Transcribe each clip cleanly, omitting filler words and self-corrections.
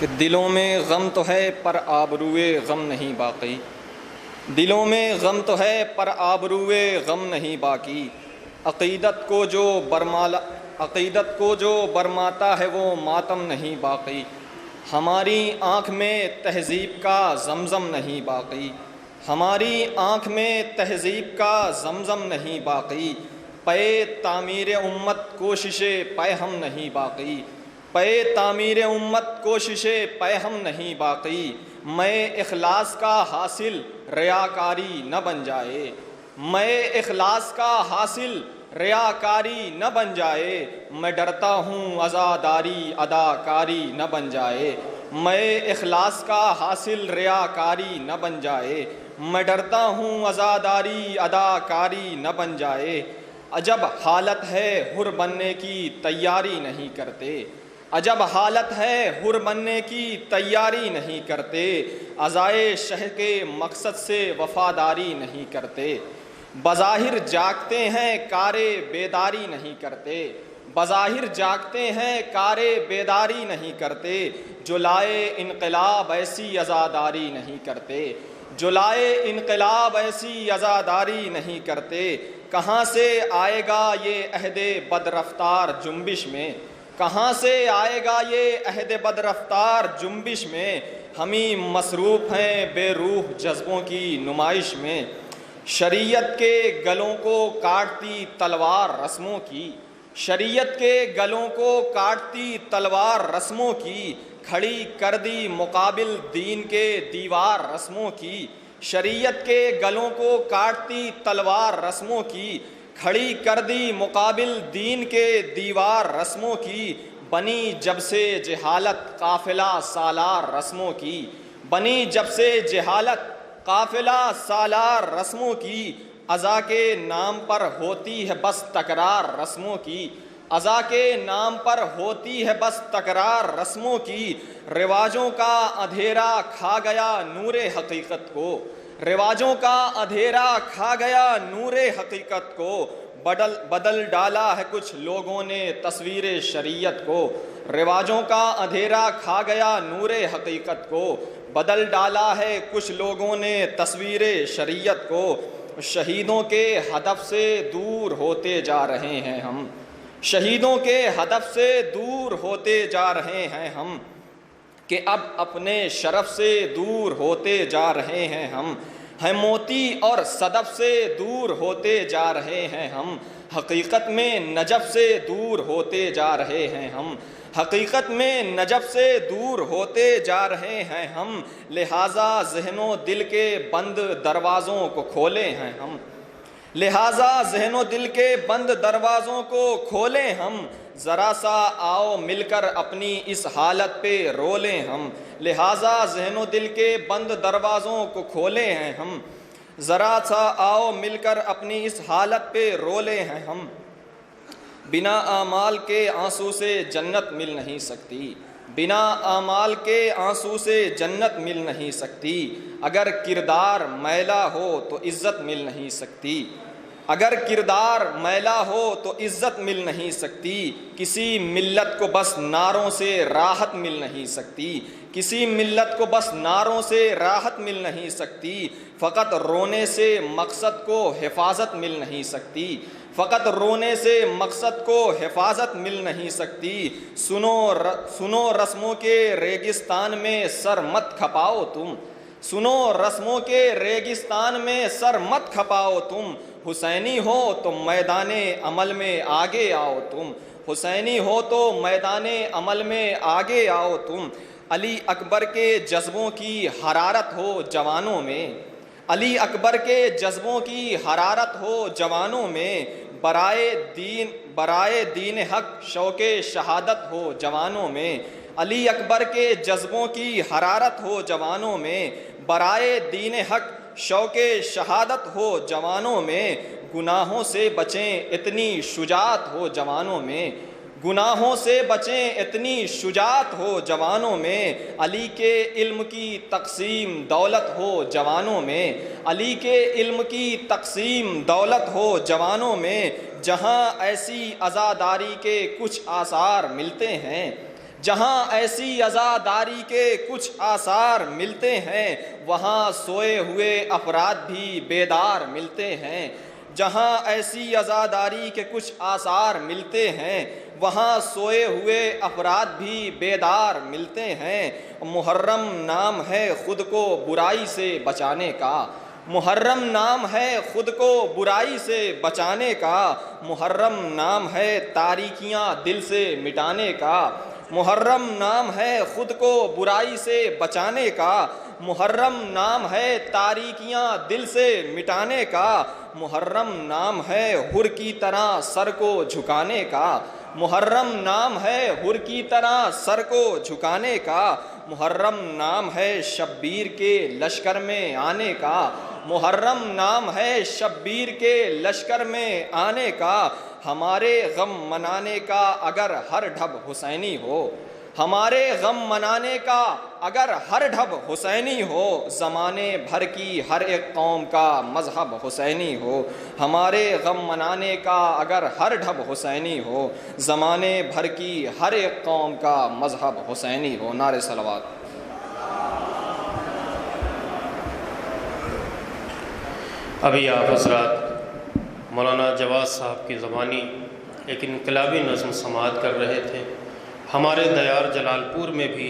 کہ دلوں میں غم تو ہے پر آبروئے غم نہیں باقی، دلوں میں غم تو ہے پر آبروئے غم نہیں باقی، عقیدت کو جو برماتا ہے وہ ماتم نہیں باقی، ہماری آنکھ میں تہذیب کا زمزم نہیں باقی، ہماری آنکھ میں تہذیب کا زمزم نہیں باقی، پے تعمیر امت کوشش پے ہم نہیں باقی، پے تعمیر امت کوشش پے ہم نہیں باقی، میں اخلاص کا حاصل ریاکاری نہ بن جائے، میں اخلاص کا حاصل ریاکاری نہ بن جائے، میں ڈرتا ہوں عزاداری اداکاری نہ بن جائے، میں اخلاص کا حاصل ریاکاری نہ بن جائے، میں ڈرتا ہوں عزاداری اداکاری نہ بن جائے، عجب حالت ہے حر بننے کی تیاری نہیں کرتے، عجب حالت ہے حر بننے کی تیاری نہیں کرتے، عزائے شہ کے مقصد سے وفاداری نہیں کرتے، بظاہر جاگتے ہیں کارے بیداری نہیں کرتے، بظاہر جاگتے ہیں کارے بیداری نہیں کرتے، جو لائے انقلاب ایسی عزاداری نہیں کرتے، جو لائے انقلاب ایسی عزاداری نہیں کرتے، کہاں سے آئے گا یہ عہد بد رفتار جنبش میں، کہاں سے آئے گا یہ عہد بد رفتار جنبش میں، ہمیں مصروف ہیں بے روح جذبوں کی نمائش میں، شریعت کے گلوں کو کاٹتی تلوار رسموں کی، شریعت کے گلوں کو کاٹتی تلوار رسموں کی، کھڑی کر دی مقابل دین کے دیوار رسموں کی، شریعت کے گلوں کو کاٹتی تلوار رسموں کی، کھڑی کر دی مقابل دین کے دیوار رسموں کی، بنی جب سے جہالت قافلہ سالار رسموں کی، بنی جب سے جہالت قافلہ سالار رسموں کی، عزا کے نام پر ہوتی ہے بس تکرار رسموں کی، عزا کے نام پر ہوتی ہے بس تکرار رسموں کی، رواجوں کا اندھیرا کھا گیا نور حقیقت کو، رواجوں کا اندھیرا کھا گیا نور حقیقت کو، بدل ڈالا ہے کچھ لوگوں نے تصویر شریعت کو، رواجوں کا اندھیرا کھا گیا نور حقیقت کو، بدل ڈالا ہے کچھ لوگوں نے تصویر شریعت کو، شہیدوں کے ہدف سے دور ہوتے جا رہے ہیں ہم، شہیدوں کے ہدف سے دور ہوتے جا رہے ہیں ہم، کہ اب اپنے شرف سے دور ہوتے جا رہے ہیں ہم، موتی اور صدف سے دور ہوتے جا رہے ہیں ہم، حقیقت میں نجف سے دور ہوتے جا رہے ہیں ہم، حقیقت میں نجف سے دور ہوتے جا رہے ہیں ہم، لہٰذا ذہن و دل کے بند دروازوں کو کھولے ہیں ہم، لہٰذا ذہن و دل کے بند دروازوں کو کھولیں ہم، ذرا سا آؤ مل کر اپنی اس حالت پہ رو لیں ہم، لہٰذا ذہن و دل کے بند دروازوں کو کھولے ہیں ہم، ذرا سا آؤ مل کر اپنی اس حالت پہ رو لیں ہیں ہم، بنا اعمال کے آنسو سے جنت مل نہیں سکتی، بنا اعمال کے آنسو سے جنت مل نہیں سکتی، اگر کردار میلا ہو تو عزت مل نہیں سکتی، اگر کردار میلا ہو تو عزت مل نہیں سکتی، کسی ملت کو بس نعروں سے راحت مل نہیں سکتی، کسی ملت کو بس نعروں سے راحت مل نہیں سکتی، فقط رونے سے مقصد کو حفاظت مل نہیں سکتی، فقط رونے سے مقصد کو حفاظت مل نہیں سکتی، سنو رسموں کے ریگستان میں سر مت کھپاؤ تم، سنو رسموں کے ریگستان میں سر مت کھپاؤ تم، حسینی ہو تو میدان عمل میں آگے آؤ تم، حسینی ہو تو میدان عمل میں آگے آؤ تم، علی اکبر کے جذبوں کی حرارت ہو جوانوں میں، علی اکبر کے جذبوں کی حرارت ہو جوانوں میں، برائے دین حق شوق شہادت ہو جوانوں میں، علی اکبر کے جذبوں کی حرارت ہو جوانوں میں، برائے دین حق شوق شہادت ہو جوانوں میں، گناہوں سے بچیں اتنی شجاعت ہو جوانوں میں، گناہوں سے بچیں اتنی شجاعت ہو جوانوں میں، علی کے علم کی تقسیم دولت ہو جوانوں میں، علی کے علم کی تقسیم دولت ہو جوانوں میں، جہاں ایسی عزاداری کے کچھ آثار ملتے ہیں، جہاں ایسی عزاداری کے کچھ آثار ملتے ہیں وہاں سوئے ہوئے افراد بھی بیدار ملتے ہیں، جہاں ایسی عزاداری کے کچھ آثار ملتے ہیں وہاں سوئے ہوئے افراد بھی بیدار ملتے ہیں۔ محرم نام ہے خود کو برائی سے بچانے کا، محرم نام ہے خود کو برائی سے بچانے کا، محرم نام ہے تاریکیاں دل سے مٹانے کا، محرم نام ہے خود کو برائی سے بچانے کا، محرم نام ہے تاریکیاں دل سے مٹانے کا، محرم نام ہے حر کی طرح سر کو جھکانے کا، محرم نام ہے حر کی طرح سر کو جھکانے کا، محرم نام ہے شبیر کے لشکر میں آنے کا، محرم نام ہے شبیر کے لشکر میں آنے کا، ہمارے غم منانے کا اگر ہر ڈھب حسینی ہو، ہمارے غم منانے کا اگر ہر ڈھب حسینی ہو، زمانے بھر کی ہر ایک قوم کا مذہب حسینی ہو، ہمارے غم منانے کا اگر ہر ڈھب حسینی ہو، زمانے بھر کی ہر ایک قوم کا مذہب حسینی ہو۔ نعرہ صلوات۔ ابھی آپ حضرات مولانا جواز صاحب کی زبانی ایک انقلابی نظم سماعت کر رہے تھے۔ ہمارے دیار جلال پور میں بھی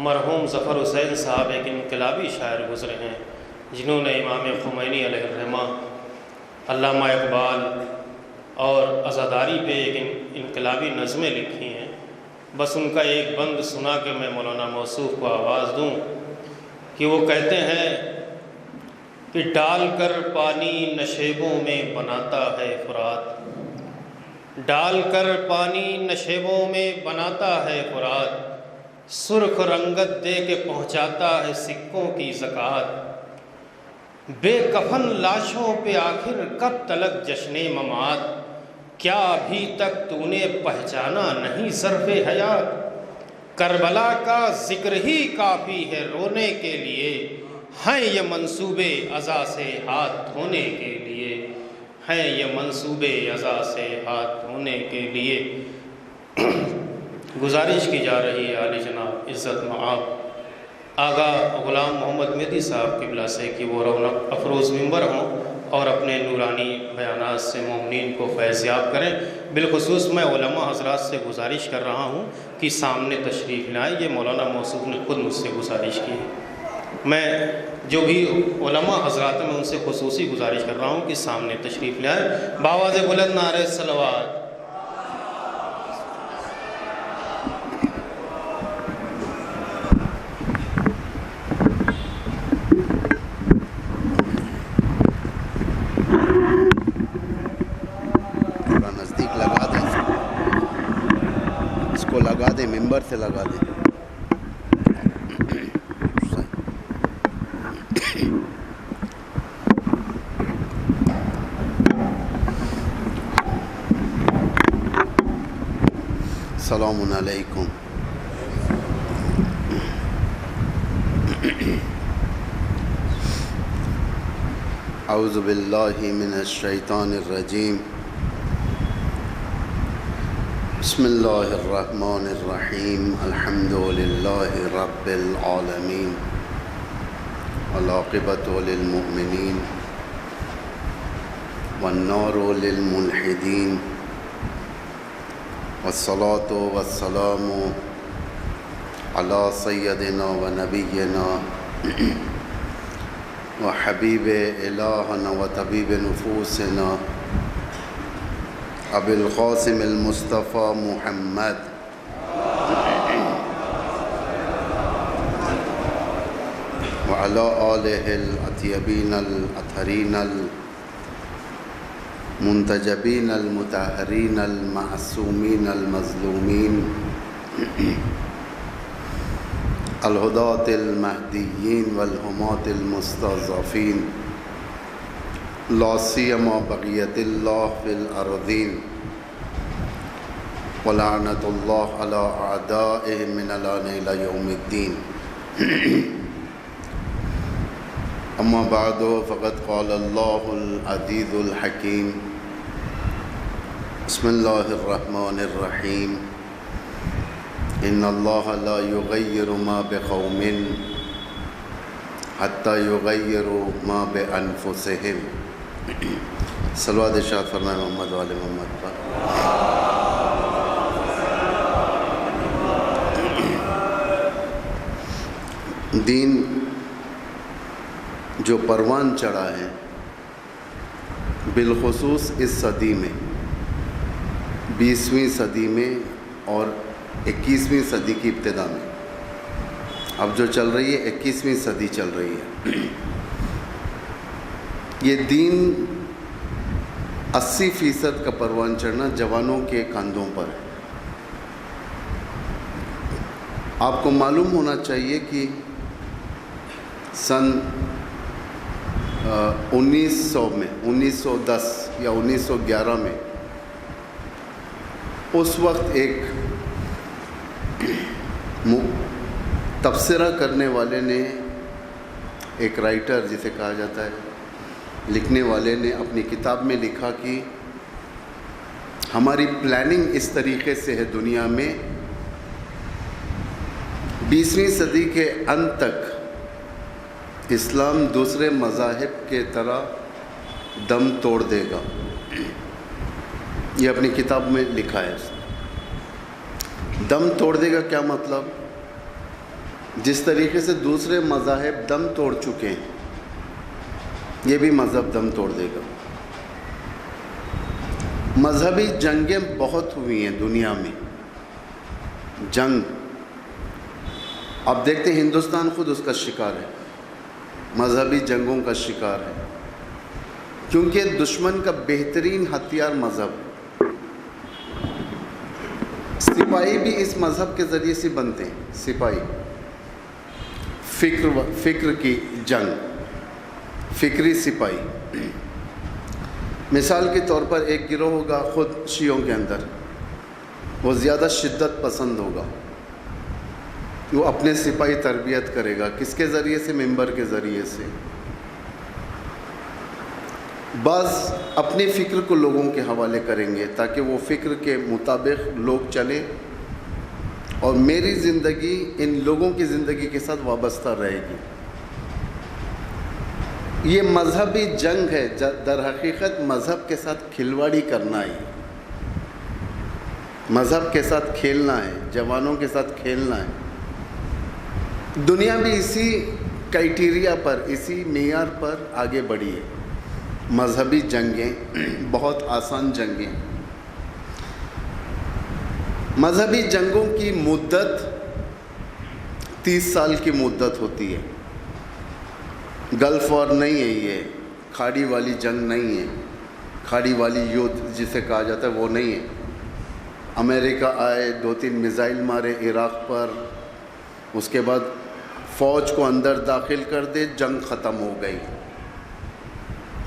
مرحوم ظفر حسین صاحب ایک انقلابی شاعر گزرے ہیں جنہوں نے امام خمینی علیہ الرحمہ، علامہ اقبال اور عزاداری پہ ایک انقلابی نظمیں لکھی ہیں۔ بس ان کا ایک بند سنا کے میں مولانا موصوف کو آواز دوں کہ وہ کہتے ہیں کہ ڈال کر پانی نشیبوں میں بناتا ہے فرات، ڈال کر پانی نشیبوں میں بناتا ہے فرات، سرخ رنگت دے کے پہنچاتا ہے سکوں کی زکوٰۃ، بے کفن لاشوں پہ آخر کب تلک جشن ممات، کیا ابھی تک تو نے پہچانا نہیں ظرف حیات، کربلا کا ذکر ہی کافی ہے رونے کے لیے، ہیں یہ منصوبے عزا سے ہاتھ دھونے کے لیے، ہیں یہ منصوبے عزا سے ہاتھ دھونے کے لیے۔ گزارش کی جا رہی ہے عالی جناب عزت مآب آغا غلام محمد مہدی صاحب قبلہ سے کہ وہ رونق افروز منبر ہوں اور اپنے نورانی بیانات سے مومنین کو فیض یاب کریں۔ بالخصوص میں علماء حضرات سے گزارش کر رہا ہوں کہ سامنے تشریف لائیں، یہ مولانا موصوف نے خود مجھ سے گزارش کی ہے۔ میں جو بھی علماء حضرات ہیں میں ان سے خصوصی گزارش کر رہا ہوں کہ سامنے تشریف لائیں۔ بآواز بلند نعرہ صلوات۔ تھوڑا نزدیک لگا دیں، اس کو لگا دیں، ممبر سے لگا دیں۔ السلام علیکم۔ اعوذ باللہ من الشیطان الرجیم، بسم اللہ الرحمن الرحیم، الحمد للہ رب العالمین، والعاقبۃ للمؤمنین والنار للملحدین، والصلاة والسلام علی سیدنا و نبینا و حبیب الہنا و طبیب نفوسنا ابی القاسم المصطفیٰ محمد وعلی آلہ الاطیبین الاطہرین منتجبین المطہرین المعصومین المظلومین الہداة المہدیین والہماة المستضعفین، لا سیما بقیت اللہ فی الارضین، ولعنت اللہ علی اعدائہ من الان الی یوم الدین۔ اما بعد فقد قال اللہ العزیز الحکیم، بسم اللہ الرحمن الرحیم، ان اللہ لا یغیر ما بقوم حتی یغیروا ما بانفسہم۔ صلوات ارشاد فرمائے محمد وآل محمد پر۔ دین جو پروان چڑھا ہے بالخصوص اس صدی میں، 20ویں صدی میں اور 21ویں صدی کی ابتدا میں، اب جو چل رہی ہے 21ویں صدی چل رہی ہے، یہ دین 80% کا پروان چڑھنا جوانوں کے کاندھوں پر ہے۔ آپ کو معلوم ہونا چاہیے کہ سن 1910 یا 1911 میں اس وقت ایک تبصرہ کرنے والے نے، ایک رائٹر جسے کہا جاتا ہے، لکھنے والے نے اپنی کتاب میں لکھا کہ ہماری پلاننگ اس طریقے سے ہے دنیا میں، 20ویں صدی کے انت تک اسلام دوسرے مذاہب کے طرح دم توڑ دے گا۔ یہ اپنی کتاب میں لکھا ہے۔ دم توڑ دے گا کیا مطلب؟ جس طریقے سے دوسرے مذاہب دم توڑ چکے ہیں، یہ بھی مذہب دم توڑ دے گا۔ مذہبی جنگیں بہت ہوئی ہیں دنیا میں، جنگ آپ دیکھتے ہیں، ہندوستان خود اس کا شکار ہے، مذہبی جنگوں کا شکار ہے، کیونکہ دشمن کا بہترین ہتھیار مذہب ہے۔ سپاہی بھی اس مذہب کے ذریعے سے بنتے ہیں، سپاہی، فکر کی جنگ، فکری سپاہی۔ مثال کے طور پر ایک گروہ ہوگا خود شیعوں کے اندر، وہ زیادہ شدت پسند ہوگا، وہ اپنے سپاہی تربیت کرے گا، کس کے ذریعے سے؟ ممبر کے ذریعے سے۔ بعض اپنی فکر کو لوگوں کے حوالے کریں گے تاکہ وہ فکر کے مطابق لوگ چلیں اور میری زندگی ان لوگوں کی زندگی کے ساتھ وابستہ رہے گی۔ یہ مذہبی جنگ ہے، در حقیقت مذہب کے ساتھ کھلواڑی کرنا ہے، مذہب کے ساتھ کھیلنا ہے، جوانوں کے ساتھ کھیلنا ہے۔ دنیا بھی اسی کرائٹیریا پر، اسی معیار پر آگے بڑھی ہے۔ مذہبی جنگیں بہت آسان جنگیں، مذہبی جنگوں کی مدت 30 سال کی مدت ہوتی ہے۔ گلف وار نہیں ہے، یہ کھاڑی والی جنگ نہیں ہے، کھاڑی والی یدھ جسے کہا جاتا ہے وہ نہیں ہے۔ امریکہ آئے، 2-3 میزائل مارے عراق پر، اس کے بعد فوج کو اندر داخل کر دے، جنگ ختم ہو گئی۔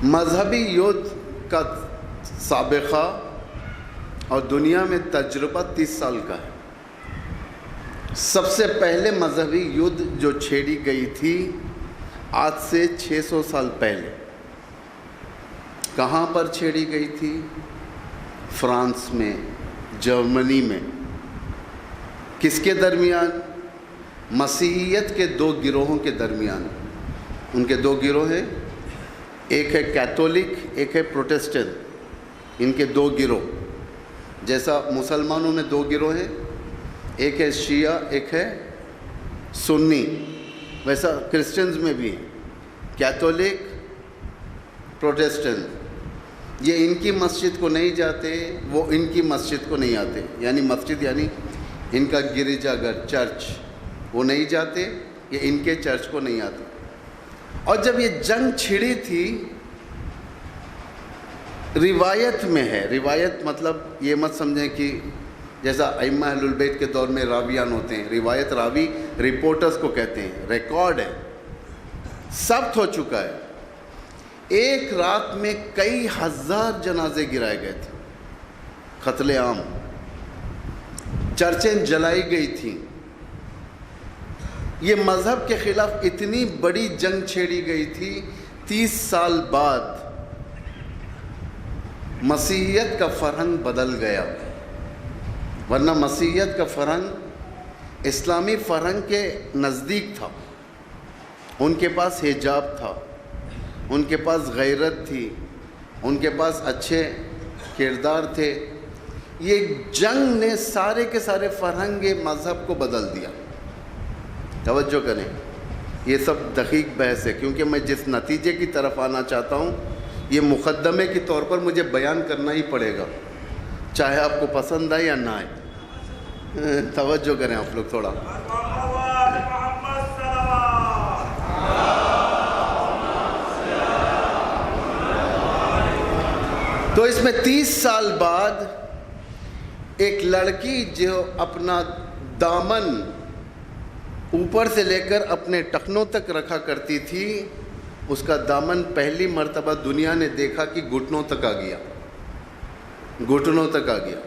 مذہبی یدھ کا سابقہ اور دنیا میں تجربہ 30 سال کا ہے۔ سب سے پہلے مذہبی یدھ جو چھیڑی گئی تھی آج سے 600 سال پہلے، کہاں پر چھیڑی گئی تھی؟ فرانس میں، جرمنی میں۔ کس کے درمیان؟ مسیحیت کے 2 گروہوں کے درمیان۔ ان کے 2 گروہ ہیں، ایک ہے کیتھولک، ایک ہے پروٹسٹنٹ۔ ان کے 2 گروہ، جیسا مسلمانوں میں 2 گروہ ہیں، ایک ہے شیعہ، ایک ہے سنی، ویسا کرسچنز میں بھی کیتھولک، پروٹسٹنٹ۔ یہ ان کی مسجد کو نہیں جاتے، وہ ان کی مسجد کو نہیں آتے، یعنی مسجد یعنی ان کا گرجا گھر، چرچ، وہ نہیں جاتے، یہ ان کے چرچ کو نہیں آتے۔ اور جب یہ جنگ چھڑی تھی، روایت میں ہے، روایت مطلب یہ مت سمجھیں کہ جیسا ائمہ اہل البیت کے دور میں راویان ہوتے ہیں، روایت راوی رپورٹرز کو کہتے ہیں، ریکارڈ ہے، ثبت ہو چکا ہے۔ ایک رات میں کئی ہزار جنازے گرائے گئے تھے، قتل عام، چرچیں جلائی گئی تھیں۔ یہ مذہب کے خلاف اتنی بڑی جنگ چھیڑی گئی تھی، 30 سال بعد مسیحیت کا فرہنگ بدل گیا، ورنہ مسیحیت کا فرہنگ اسلامی فرہنگ کے نزدیک تھا، ان کے پاس حجاب تھا، ان کے پاس غیرت تھی، ان کے پاس اچھے کردار تھے. یہ جنگ نے سارے کے سارے فرہنگ مذہب کو بدل دیا. توجہ کریں، یہ سب دقیق بحث ہے، کیونکہ میں جس نتیجے کی طرف آنا چاہتا ہوں یہ مقدمے کے طور پر مجھے بیان کرنا ہی پڑے گا، چاہے آپ کو پسند آئے یا نہ آئے. توجہ کریں آپ لوگ تھوڑا. تو اس میں 30 سال بعد ایک لڑکی جو اپنا دامن اوپر سے لے کر اپنے ٹخنوں تک رکھا کرتی تھی، اس کا دامن پہلی مرتبہ دنیا نے دیکھا کہ گھٹنوں تک آ گیا، گھٹنوں تک آ گیا.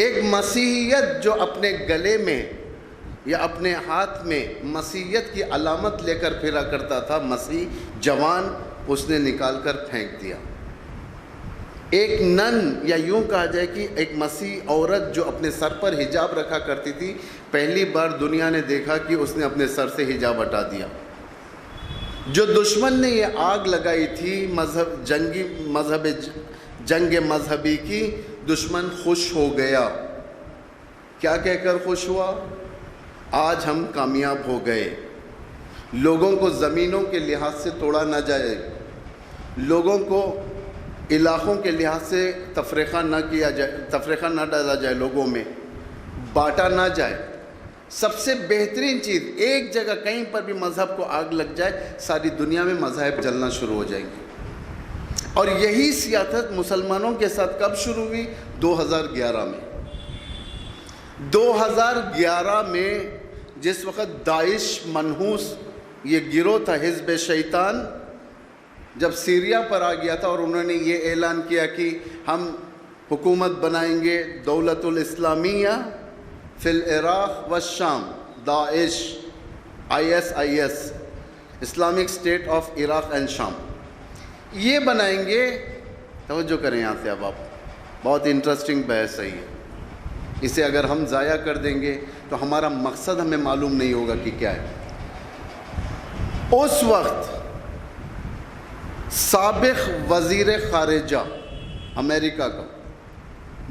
ایک مسیحیت جو اپنے گلے میں یا اپنے ہاتھ میں مسیحیت کی علامت لے کر پھرا کرتا تھا، مسیح جوان، اس نے نکال کر پھینک دیا. ایک نن یا یوں کہا جائے کہ ایک مسیح عورت جو اپنے سر پر حجاب رکھا کرتی تھی، پہلی بار دنیا نے دیکھا کہ اس نے اپنے سر سے حجاب ہٹا دیا. جو دشمن نے یہ آگ لگائی تھی جنگ مذہبی کی، دشمن خوش ہو گیا. کیا کہہ کر خوش ہوا؟ آج ہم کامیاب ہو گئے. لوگوں کو زمینوں کے لحاظ سے توڑا نہ جائے، لوگوں کو علاقوں کے لحاظ سے تفریقہ نہ ڈالا جائے، لوگوں میں بانٹا نہ جائے. سب سے بہترین چیز، ایک جگہ کہیں پر بھی مذہب کو آگ لگ جائے، ساری دنیا میں مذاہب جلنا شروع ہو جائیں گے. اور یہی سیاست مسلمانوں کے ساتھ کب شروع ہوئی؟ 2011 میں. 2011 میں جس وقت داعش منحوس یہ گروہ تھا، حزب شیطان، جب سیریا پر آ گیا تھا اور انہوں نے یہ اعلان کیا کہ ہم حکومت بنائیں گے دولت الاسلامیہ فی العراق و شام، داعش ISIS، Islamic state of Iraq and شام، یہ بنائیں گے. توجہ کریں یہاں سے. اب آپ بہت انٹرسٹنگ بحث ہے یہ. اسے اگر ہم ضائع کر دیں گے تو ہمارا مقصد ہمیں معلوم نہیں ہوگا کہ کیا ہے. اس وقت سابق وزیر خارجہ امریکہ کا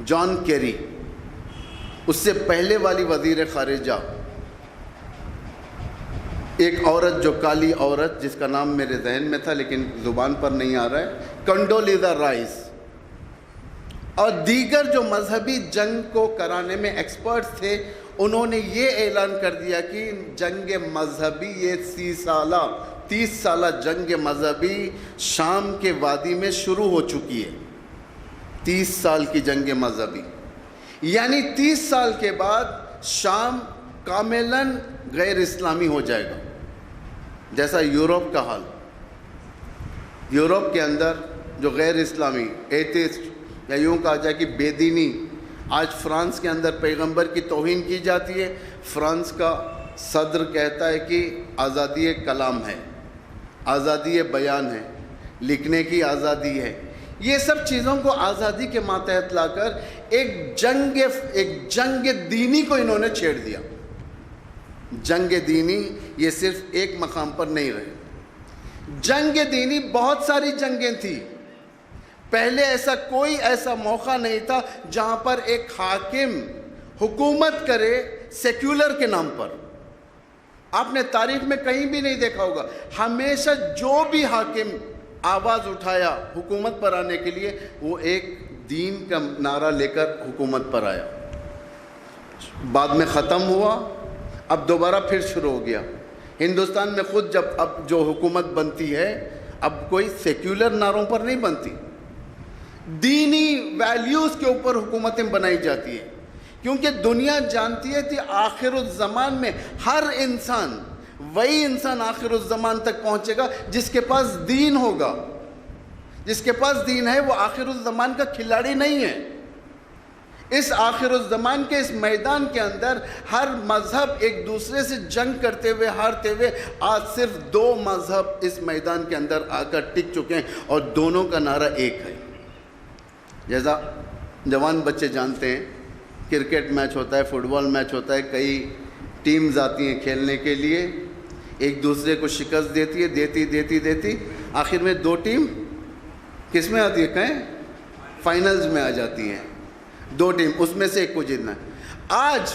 جان کیری، اس سے پہلے والی وزیر خارجہ ایک عورت جو کالی عورت جس کا نام میرے ذہن میں تھا لیکن زبان پر نہیں آ رہا ہے، کنڈولیزا رائس، اور دیگر جو مذہبی جنگ کو کرانے میں ایکسپرٹس تھے، انہوں نے یہ اعلان کر دیا کہ جنگ مذہبی، یہ 30 سالہ جنگ مذہبی شام کے وادی میں شروع ہو چکی ہے. 30 سال کی جنگ مذہبی، یعنی 30 سال کے بعد شام کاملاً غیر اسلامی ہو جائے گا. جیسا یورپ کا حال، یورپ کے اندر جو غیر اسلامی ایتھسٹ یا یوں کہا جائے کہ بے دینی، آج فرانس کے اندر پیغمبر کی توہین کی جاتی ہے. فرانس کا صدر کہتا ہے کہ آزادی کلام ہے، آزادی بیان ہے، لکھنے کی آزادی ہے. یہ سب چیزوں کو آزادی کے ماتحت لا کر ایک جنگ دینی کو انہوں نے چھیڑ دیا. جنگ دینی یہ صرف ایک مقام پر نہیں رہے. جنگ دینی بہت ساری جنگیں تھیں. پہلے کوئی ایسا موقع نہیں تھا جہاں پر ایک حاکم حکومت کرے سیکولر کے نام پر. آپ نے تاریخ میں کہیں بھی نہیں دیکھا ہوگا. ہمیشہ جو بھی حاکم آواز اٹھایا حکومت پر آنے کے لیے، وہ ایک دین کا نعرہ لے کر حکومت پر آیا. بعد میں ختم ہوا، اب دوبارہ پھر شروع ہو گیا. ہندوستان میں خود جب اب جو حکومت بنتی ہے، اب کوئی سیکولر نعروں پر نہیں بنتی، دینی ویلیوز کے اوپر حکومتیں بنائی جاتی ہیں. کیونکہ دنیا جانتی ہے کہ آخر الزمان میں ہر انسان، وہی انسان آخر الزمان تک پہنچے گا جس کے پاس دین ہوگا. جس کے پاس دین ہے وہ آخر الزمان کا کھلاڑی نہیں ہے. اس آخر الزمان کے اس میدان کے اندر ہر مذہب ایک دوسرے سے جنگ کرتے ہوئے ہارتے ہوئے آج صرف 2 مذہب اس میدان کے اندر آ کر ٹک چکے ہیں، اور دونوں کا نعرہ ایک ہے. جیسا جوان بچے جانتے ہیں کرکٹ میچ ہوتا ہے, فٹ بال میچ ہوتا ہے, کئی ٹیمز آتی ہیں کھیلنے کے لیے, ایک دوسرے کو شکست دیتی ہے, دیتی آخر میں 2 ٹیم کس میں آتی ہے, کہیں فائنلز میں آ جاتی ہیں. 2 ٹیم, اس میں سے ایک کو جیتنا ہے. آج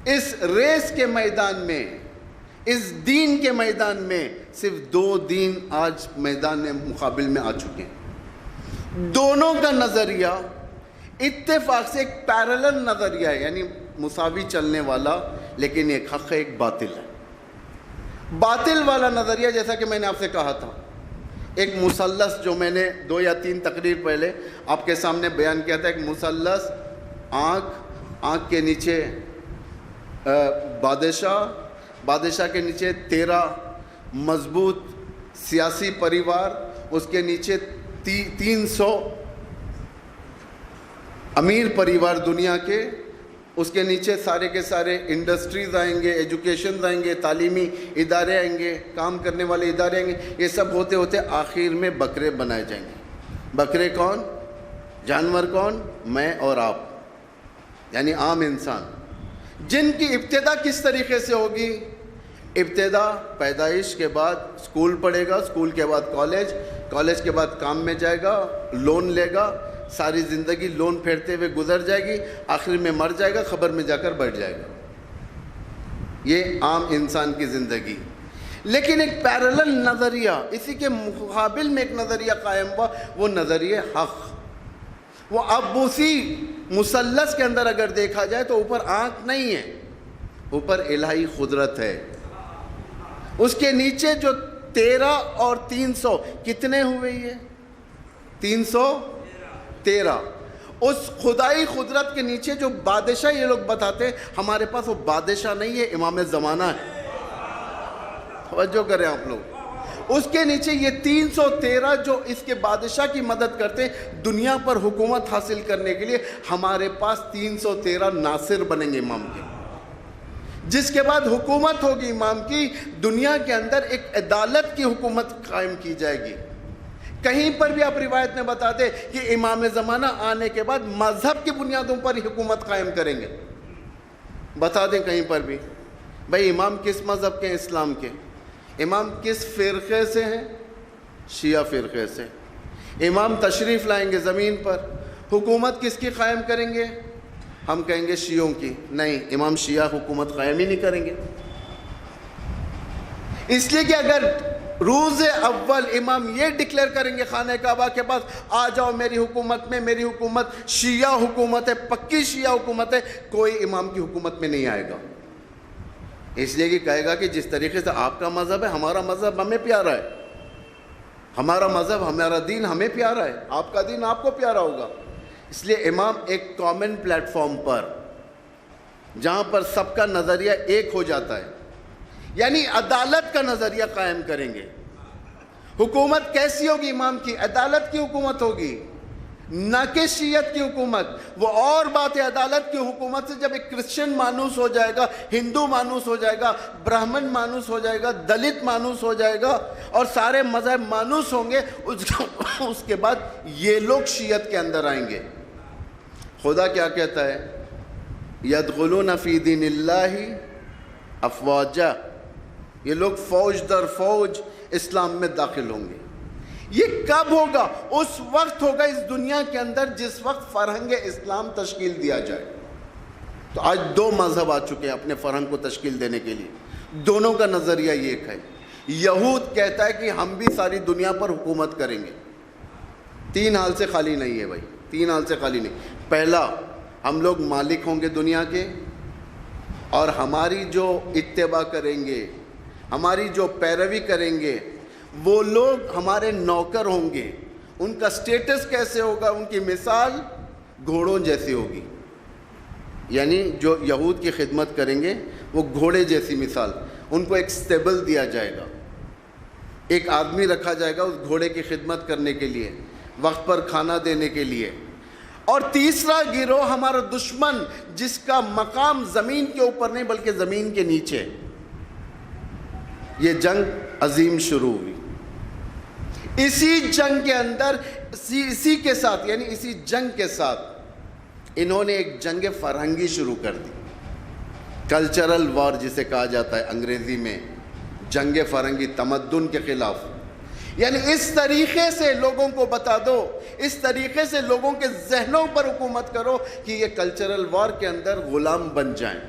اس ریس کے میدان میں, اس دین کے میدان میں صرف 2 دین آج میدان مقابل میں آ چکے ہیں. دونوں کا نظریہ اتفاق سے ایک پیرلل نظریہ ہے, یعنی مساوی چلنے والا, لیکن ایک حق ہے, ایک باطل ہے. باطل والا نظریہ, جیسا کہ میں نے آپ سے کہا تھا, ایک مثلث جو میں نے 2 یا 3 تقریر پہلے آپ کے سامنے بیان کیا تھا, ایک مثلث, آنکھ کے نیچے بادشاہ کے نیچے 13 مضبوط سیاسی پریوار, اس کے نیچے 300 امیر پریوار دنیا کے, اس کے نیچے سارے کے سارے انڈسٹریز آئیں گے, ایجوکیشنز آئیں گے, تعلیمی ادارے آئیں گے, کام کرنے والے ادارے آئیں گے. یہ سب ہوتے ہوتے آخر میں بکرے بنائے جائیں گے. بکرے کون؟ جانور کون؟ میں اور آپ, یعنی عام انسان, جن کی ابتدا کس طریقے سے ہوگی؟ ابتدا پیدائش کے بعد اسکول پڑھے گا, اسکول کے بعد کالج کے بعد کام میں جائے گا, لون لے گا, ساری زندگی لون پھیرتے ہوئے گزر جائے گی, آخر میں مر جائے گا, قبر میں جا کر بیٹھ جائے گا. یہ عام انسان کی زندگی. لیکن ایک پیرلل نظریہ, اسی کے مقابل میں ایک نظریہ قائم ہوا, وہ نظریہ حق. وہ اب اسی مثلث کے اندر اگر دیکھا جائے تو اوپر آنکھ نہیں ہے, اوپر الہی قدرت ہے. اس کے نیچے جو 13 اور 300 کتنے ہوئے, یہ 313. اس خدائی قدرت کے نیچے جو بادشاہ یہ لوگ بتاتے ہیں, ہمارے پاس وہ بادشاہ نہیں ہے, امام زمانہ ہے. توجہ کریں آپ لوگ. اس کے نیچے یہ 313 جو اس کے بادشاہ کی مدد کرتے ہیں دنیا پر حکومت حاصل کرنے کے لیے, ہمارے پاس 313 ناصر بنیں گے امام کے, جس کے بعد حکومت ہوگی امام کی. دنیا کے اندر ایک عدالت کی حکومت قائم کی جائے گی. کہیں پر بھی آپ روایت میں بتا دیں کہ امام زمانہ آنے کے بعد مذہب کی بنیادوں پر ہی حکومت قائم کریں گے. بتا دیں کہیں پر بھی, بھائی امام کس مذہب کے؟ اسلام کے. امام کس فرقے سے ہیں؟ شیعہ فرقے سے. امام تشریف لائیں گے زمین پر, حکومت کس کی قائم کریں گے؟ ہم کہیں گے شیعوں کی. نہیں, امام شیعہ حکومت قائم ہی نہیں کریں گے. اس لیے کہ اگر روز اول امام یہ ڈکلیئر کریں گے خانہ کعبہ کے پاس, آ جاؤ میری حکومت میں, میری حکومت شیعہ حکومت ہے, پکی شیعہ حکومت ہے, کوئی امام کی حکومت میں نہیں آئے گا. اس لیے کہ کہے گا کہ جس طریقے سے آپ کا مذہب ہے, ہمارا مذہب ہمیں پیارا ہے, ہمارا مذہب ہمارا دین ہمیں پیارا ہے, آپ کا دین آپ کو پیارا ہوگا. اس لیے امام ایک کامن پلیٹ فارم پر, جہاں پر سب کا نظریہ ایک ہو جاتا ہے, یعنی عدالت کا نظریہ قائم کریں گے. حکومت کیسی ہوگی امام کی؟ عدالت کی حکومت ہوگی, نہ کہ شیعت کی حکومت. وہ اور بات ہے, عدالت کی حکومت سے جب ایک کرسچن مانوس ہو جائے گا, ہندو مانوس ہو جائے گا, برہمن مانوس ہو جائے گا, دلت مانوس ہو جائے گا, اور سارے مذہب مانوس ہوں گے, اس کے بعد یہ لوگ شیعت کے اندر آئیں گے. خدا کیا کہتا ہے؟ یدخلون فی دین اللہ افواجا, یہ لوگ فوج در فوج اسلام میں داخل ہوں گے. یہ کب ہوگا؟ اس وقت ہوگا اس دنیا کے اندر جس وقت فرہنگ اسلام تشکیل دیا جائے. تو آج 2 مذہب آ چکے ہیں اپنے فرہنگ کو تشکیل دینے کے لیے, دونوں کا نظریہ یہ ایک ہے. یہود کہتا ہے کہ ہم بھی ساری دنیا پر حکومت کریں گے. 3 حال سے خالی نہیں ہے بھائی, 3 حال سے خالی نہیں. پہلا, ہم لوگ مالک ہوں گے دنیا کے, اور ہماری جو اتباع کریں گے, ہماری جو پیروی کریں گے, وہ لوگ ہمارے نوکر ہوں گے. ان کا سٹیٹس کیسے ہوگا؟ ان کی مثال گھوڑوں جیسی ہوگی. یعنی جو یہود کی خدمت کریں گے وہ گھوڑے جیسی مثال, ان کو ایک سٹیبل دیا جائے گا, ایک آدمی رکھا جائے گا اس گھوڑے کی خدمت کرنے کے لیے, وقت پر کھانا دینے کے لیے. اور تیسرا گروہ ہمارا دشمن, جس کا مقام زمین کے اوپر نہیں بلکہ زمین کے نیچے. یہ جنگ عظیم شروع ہوئی. اسی جنگ کے اندر, اسی کے ساتھ, یعنی اسی جنگ کے ساتھ انہوں نے ایک جنگ فرہنگی شروع کر دی، کلچرل وار جسے کہا جاتا ہے انگریزی میں، جنگ فرہنگی، تمدن کے خلاف۔ یعنی اس طریقے سے لوگوں کو بتا دو، اس طریقے سے لوگوں کے ذہنوں پر حکومت کرو کہ یہ کلچرل وار کے اندر غلام بن جائیں۔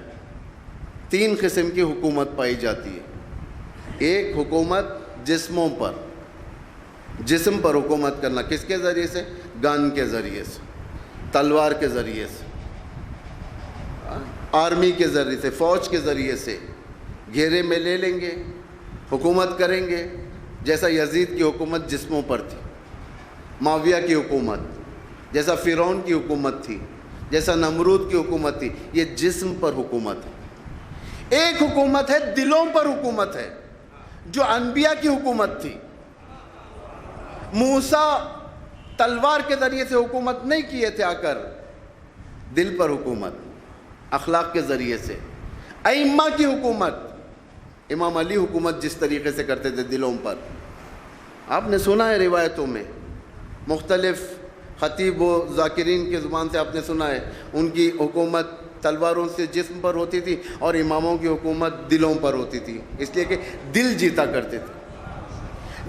3 قسم کی حکومت پائی جاتی ہے۔ ایک حکومت جسموں پر، جسم پر حکومت کرنا، کس کے ذریعے سے؟ گن کے ذریعے سے، تلوار کے ذریعے سے، آرمی کے ذریعے سے، فوج کے ذریعے سے گھیرے میں لے لیں گے، حکومت کریں گے، جیسا یزید کی حکومت جسموں پر تھی، معاویہ کی حکومت، جیسا فرعون کی حکومت تھی، جیسا نمرود کی حکومت تھی، یہ جسم پر حکومت ہے۔ ایک حکومت ہے دلوں پر حکومت ہے، جو انبیاء کی حکومت تھی۔ موسیٰ تلوار کے ذریعے سے حکومت نہیں کیے تھے، آ کر دل پر حکومت، اخلاق کے ذریعے سے۔ ائمہ کی حکومت، امام علی حکومت جس طریقے سے کرتے تھے دلوں پر، آپ نے سنا ہے روایتوں میں، مختلف خطیب و ذاکرین کی زبان سے آپ نے سنا ہے، ان کی حکومت تلواروں سے جسم پر ہوتی تھی اور اماموں کی حکومت دلوں پر ہوتی تھی، اس لیے کہ دل جیتا کرتے تھے۔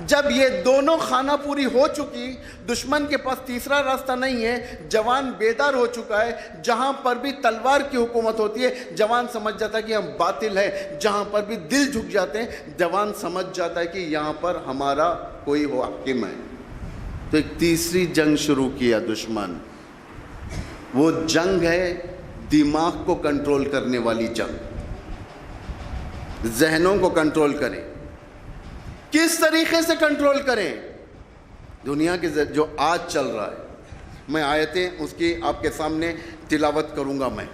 جب یہ دونوں خانہ پوری ہو چکی، دشمن کے پاس تیسرا راستہ نہیں ہے، جوان بیدار ہو چکا ہے، جہاں پر بھی تلوار کی حکومت ہوتی ہے جوان سمجھ جاتا ہے کہ ہم باطل ہے، جہاں پر بھی دل جھک جاتے ہیں جوان سمجھ جاتا ہے کہ یہاں پر ہمارا کوئی حاکم ہے۔ تو ایک تیسری جنگ شروع کیا دشمن، وہ جنگ ہے دماغ کو کنٹرول کرنے والی جنگ، ذہنوں کو کنٹرول کریں۔ کس طریقے سے کنٹرول کریں؟ دنیا کے جو آج چل رہا ہے، میں آیتیں اس کی آپ کے سامنے تلاوت کروں گا میں،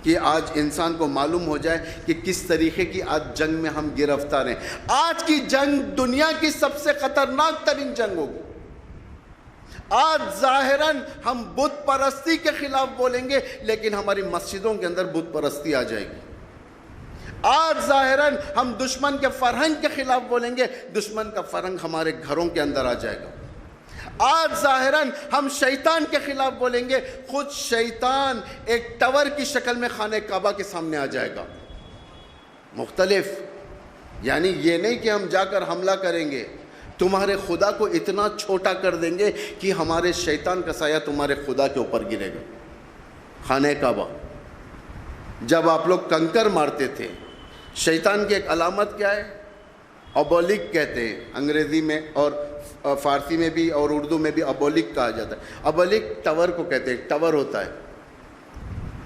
کہ آج انسان کو معلوم ہو جائے کہ کس طریقے کی آج جنگ میں ہم گرفتار ہیں۔ آج کی جنگ دنیا کی سب سے خطرناک ترین جنگ ہوگی۔ آج ظاہراً ہم بت پرستی کے خلاف بولیں گے، لیکن ہماری مسجدوں کے اندر بت پرستی آ جائے گی۔ آج ظاہراً ہم دشمن کے فرہنگ کے خلاف بولیں گے، دشمن کا فرہنگ ہمارے گھروں کے اندر آ جائے گا۔ آج ظاہراً ہم شیطان کے خلاف بولیں گے، خود شیطان ایک ٹاور کی شکل میں خانہ کعبہ کے سامنے آ جائے گا۔ مختلف، یعنی یہ نہیں کہ ہم جا کر حملہ کریں گے، تمہارے خدا کو اتنا چھوٹا کر دیں گے کہ ہمارے شیطان کا سایہ تمہارے خدا کے اوپر گرے گا۔ خانہ کعبہ، جب آپ لوگ کنکر مارتے تھے، شیطان کی ایک علامت کیا ہے؟ ابولک کہتے ہیں انگریزی میں، اور فارسی میں بھی اور اردو میں بھی ابولک کہا جاتا ہے۔ ابولک ٹاور کو کہتے ہیں، ایک ٹاور ہوتا ہے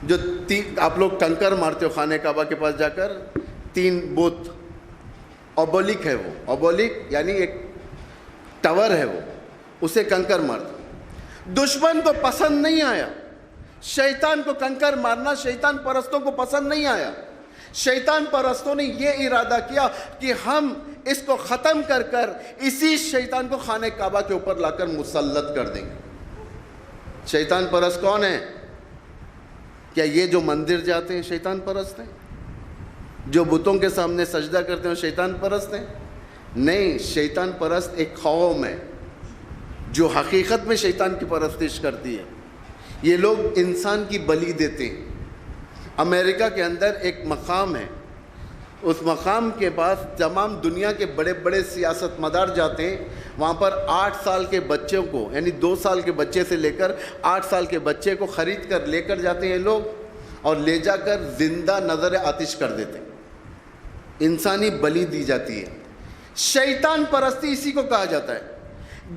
جو آپ لوگ کنکر مارتے ہو خانہ کعبہ کے پاس جا کر، 3 بت، ابولک ہے وہ، ابولک یعنی ایک ٹاور ہے وہ، اسے کنکر مارتے۔ دشمن کو پسند نہیں آیا، شیطان کو کنکر مارنا شیطان پرستوں کو پسند نہیں آیا۔ شیطان پرستوں نے یہ ارادہ کیا کہ ہم اس کو ختم کر کر اسی شیطان کو خانہ کعبہ کے اوپر لا کر مسلط کر دیں گے۔ شیطان پرست کون ہے؟ کیا یہ جو مندر جاتے ہیں شیطان پرست ہیں؟ جو بتوں کے سامنے سجدہ کرتے ہیں شیطان پرست ہیں؟ نہیں، شیطان پرست ایک قوم ہے جو حقیقت میں شیطان کی پرستش کرتی ہے۔ یہ لوگ انسان کی بلی دیتے ہیں۔ امریکہ کے اندر ایک مقام ہے، اس مقام کے پاس تمام دنیا کے بڑے بڑے سیاست مدار جاتے ہیں، وہاں پر 8 سال کے بچوں کو، یعنی 2 سال کے بچے سے لے کر 8 سال کے بچے کو خرید کر لے کر جاتے ہیں لوگ، اور لے جا کر زندہ نظر آتش کر دیتے ہیں، انسانی بلی دی جاتی ہے۔ شیطان پرستی اسی کو کہا جاتا ہے،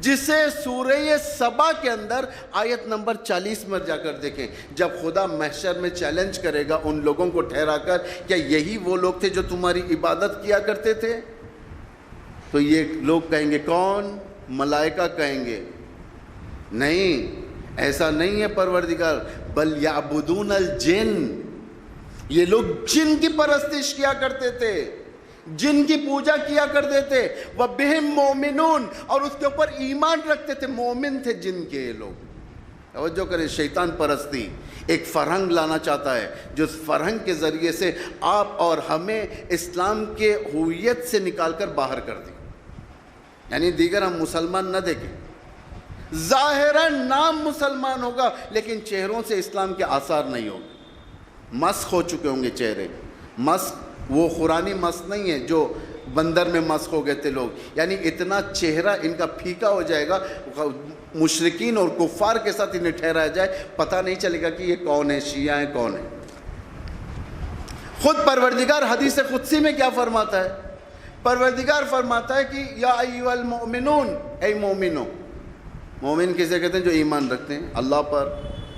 جسے سورہ سبا کے اندر آیت نمبر 40 میں جا کر دیکھیں، جب خدا محشر میں چیلنج کرے گا ان لوگوں کو ٹھہرا کر، کیا یہی وہ لوگ تھے جو تمہاری عبادت کیا کرتے تھے؟ تو یہ لوگ کہیں گے کون؟ ملائکہ کہیں گے نہیں، ایسا نہیں ہے پروردگار، بل یعبدون الجن، یہ لوگ جن کی پرستش کیا کرتے تھے، جن کی پوجا کیا کرتے تھے، وَبِهِمْ مُؤْمِنُونَ، اور اس کے اوپر ایمان رکھتے تھے، مومن تھے جن کے یہ لوگ۔ توجہ کریں، شیطان پرستی ایک فرہنگ لانا چاہتا ہے، جو اس فرہنگ کے ذریعے سے آپ اور ہمیں اسلام کے ہویت سے نکال کر باہر کر دیں، یعنی دیگر ہم مسلمان نہ دیکھیں، ظاہراً نام مسلمان ہوگا لیکن چہروں سے اسلام کے آثار نہیں ہوگے، مسخ ہو چکے ہوں گے چہرے۔ مسخ وہ قرآنی مسخ نہیں ہے جو بندر میں مسخ ہو گئے تھے لوگ، یعنی اتنا چہرہ ان کا پھیکا ہو جائے گا، مشرکین اور کفار کے ساتھ انہیں ٹھہرایا جائے، پتہ نہیں چلے گا کہ یہ کون ہے، شیعہ ہیں کون ہے۔ خود پروردگار حدیث قدسی میں کیا فرماتا ہے؟ پروردگار فرماتا ہے کہ یا ایھا المؤمنون، اے مومنو۔ مومن کسے کہتے ہیں؟ جو ایمان رکھتے ہیں اللہ پر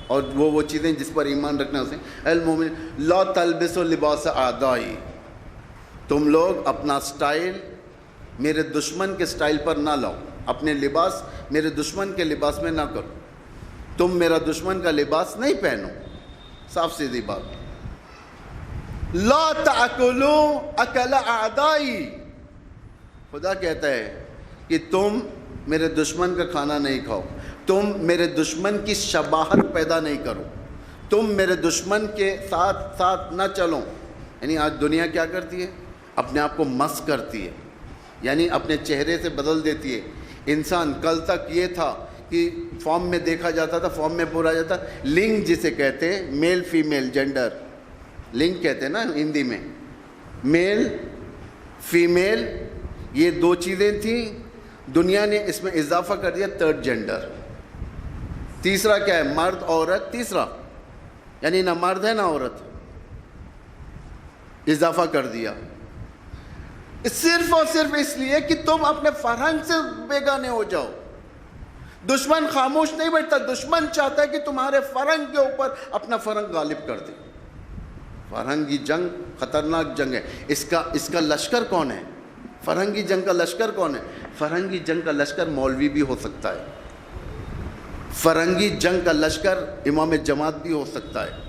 اور وہ چیزیں جس پر ایمان رکھنا اسے۔ اے المؤمن لا تلبسوا لباس اعدائی، تم لوگ اپنا سٹائل میرے دشمن کے سٹائل پر نہ لاؤ، اپنے لباس میرے دشمن کے لباس میں نہ کرو، تم میرا دشمن کا لباس نہیں پہنو۔ صاف سیدھی بات۔ لا تأکلوا اکل اعدائی، خدا کہتا ہے کہ تم میرے دشمن کا کھانا نہیں کھاؤ، تم میرے دشمن کی شباہت پیدا نہیں کرو، تم میرے دشمن کے ساتھ ساتھ نہ چلو۔ یعنی آج دنیا کیا کرتی ہے؟ اپنے آپ کو مسخ کرتی ہے، یعنی اپنے چہرے سے بدل دیتی ہے۔ انسان کل تک یہ تھا کہ فارم میں دیکھا جاتا تھا، فارم میں پورا جاتا، لنگ جسے کہتے ہیں، میل فیمیل جینڈر، لنگ کہتے ہیں نا ہندی میں، میل فیمیل، یہ دو چیزیں تھیں، دنیا نے اس میں اضافہ کر دیا تھرڈ جینڈر۔ تیسرا کیا ہے؟ مرد عورت، تیسرا یعنی نہ مرد ہے نہ عورت، اضافہ کر دیا، صرف اور صرف اس لیے کہ تم اپنے فرہنگ سے بیگانے ہو جاؤ۔ دشمن خاموش نہیں بیٹھتا، دشمن چاہتا ہے کہ تمہارے فرہنگ کے اوپر اپنا فرہنگ غالب کر دے۔ فرہنگی جنگ خطرناک جنگ ہے۔ اس کا لشکر کون ہے؟ فرہنگی جنگ کا لشکر کون ہے؟ فرہنگی جنگ کا لشکر مولوی بھی ہو سکتا ہے، فرہنگی جنگ کا لشکر امام جماعت بھی ہو سکتا ہے،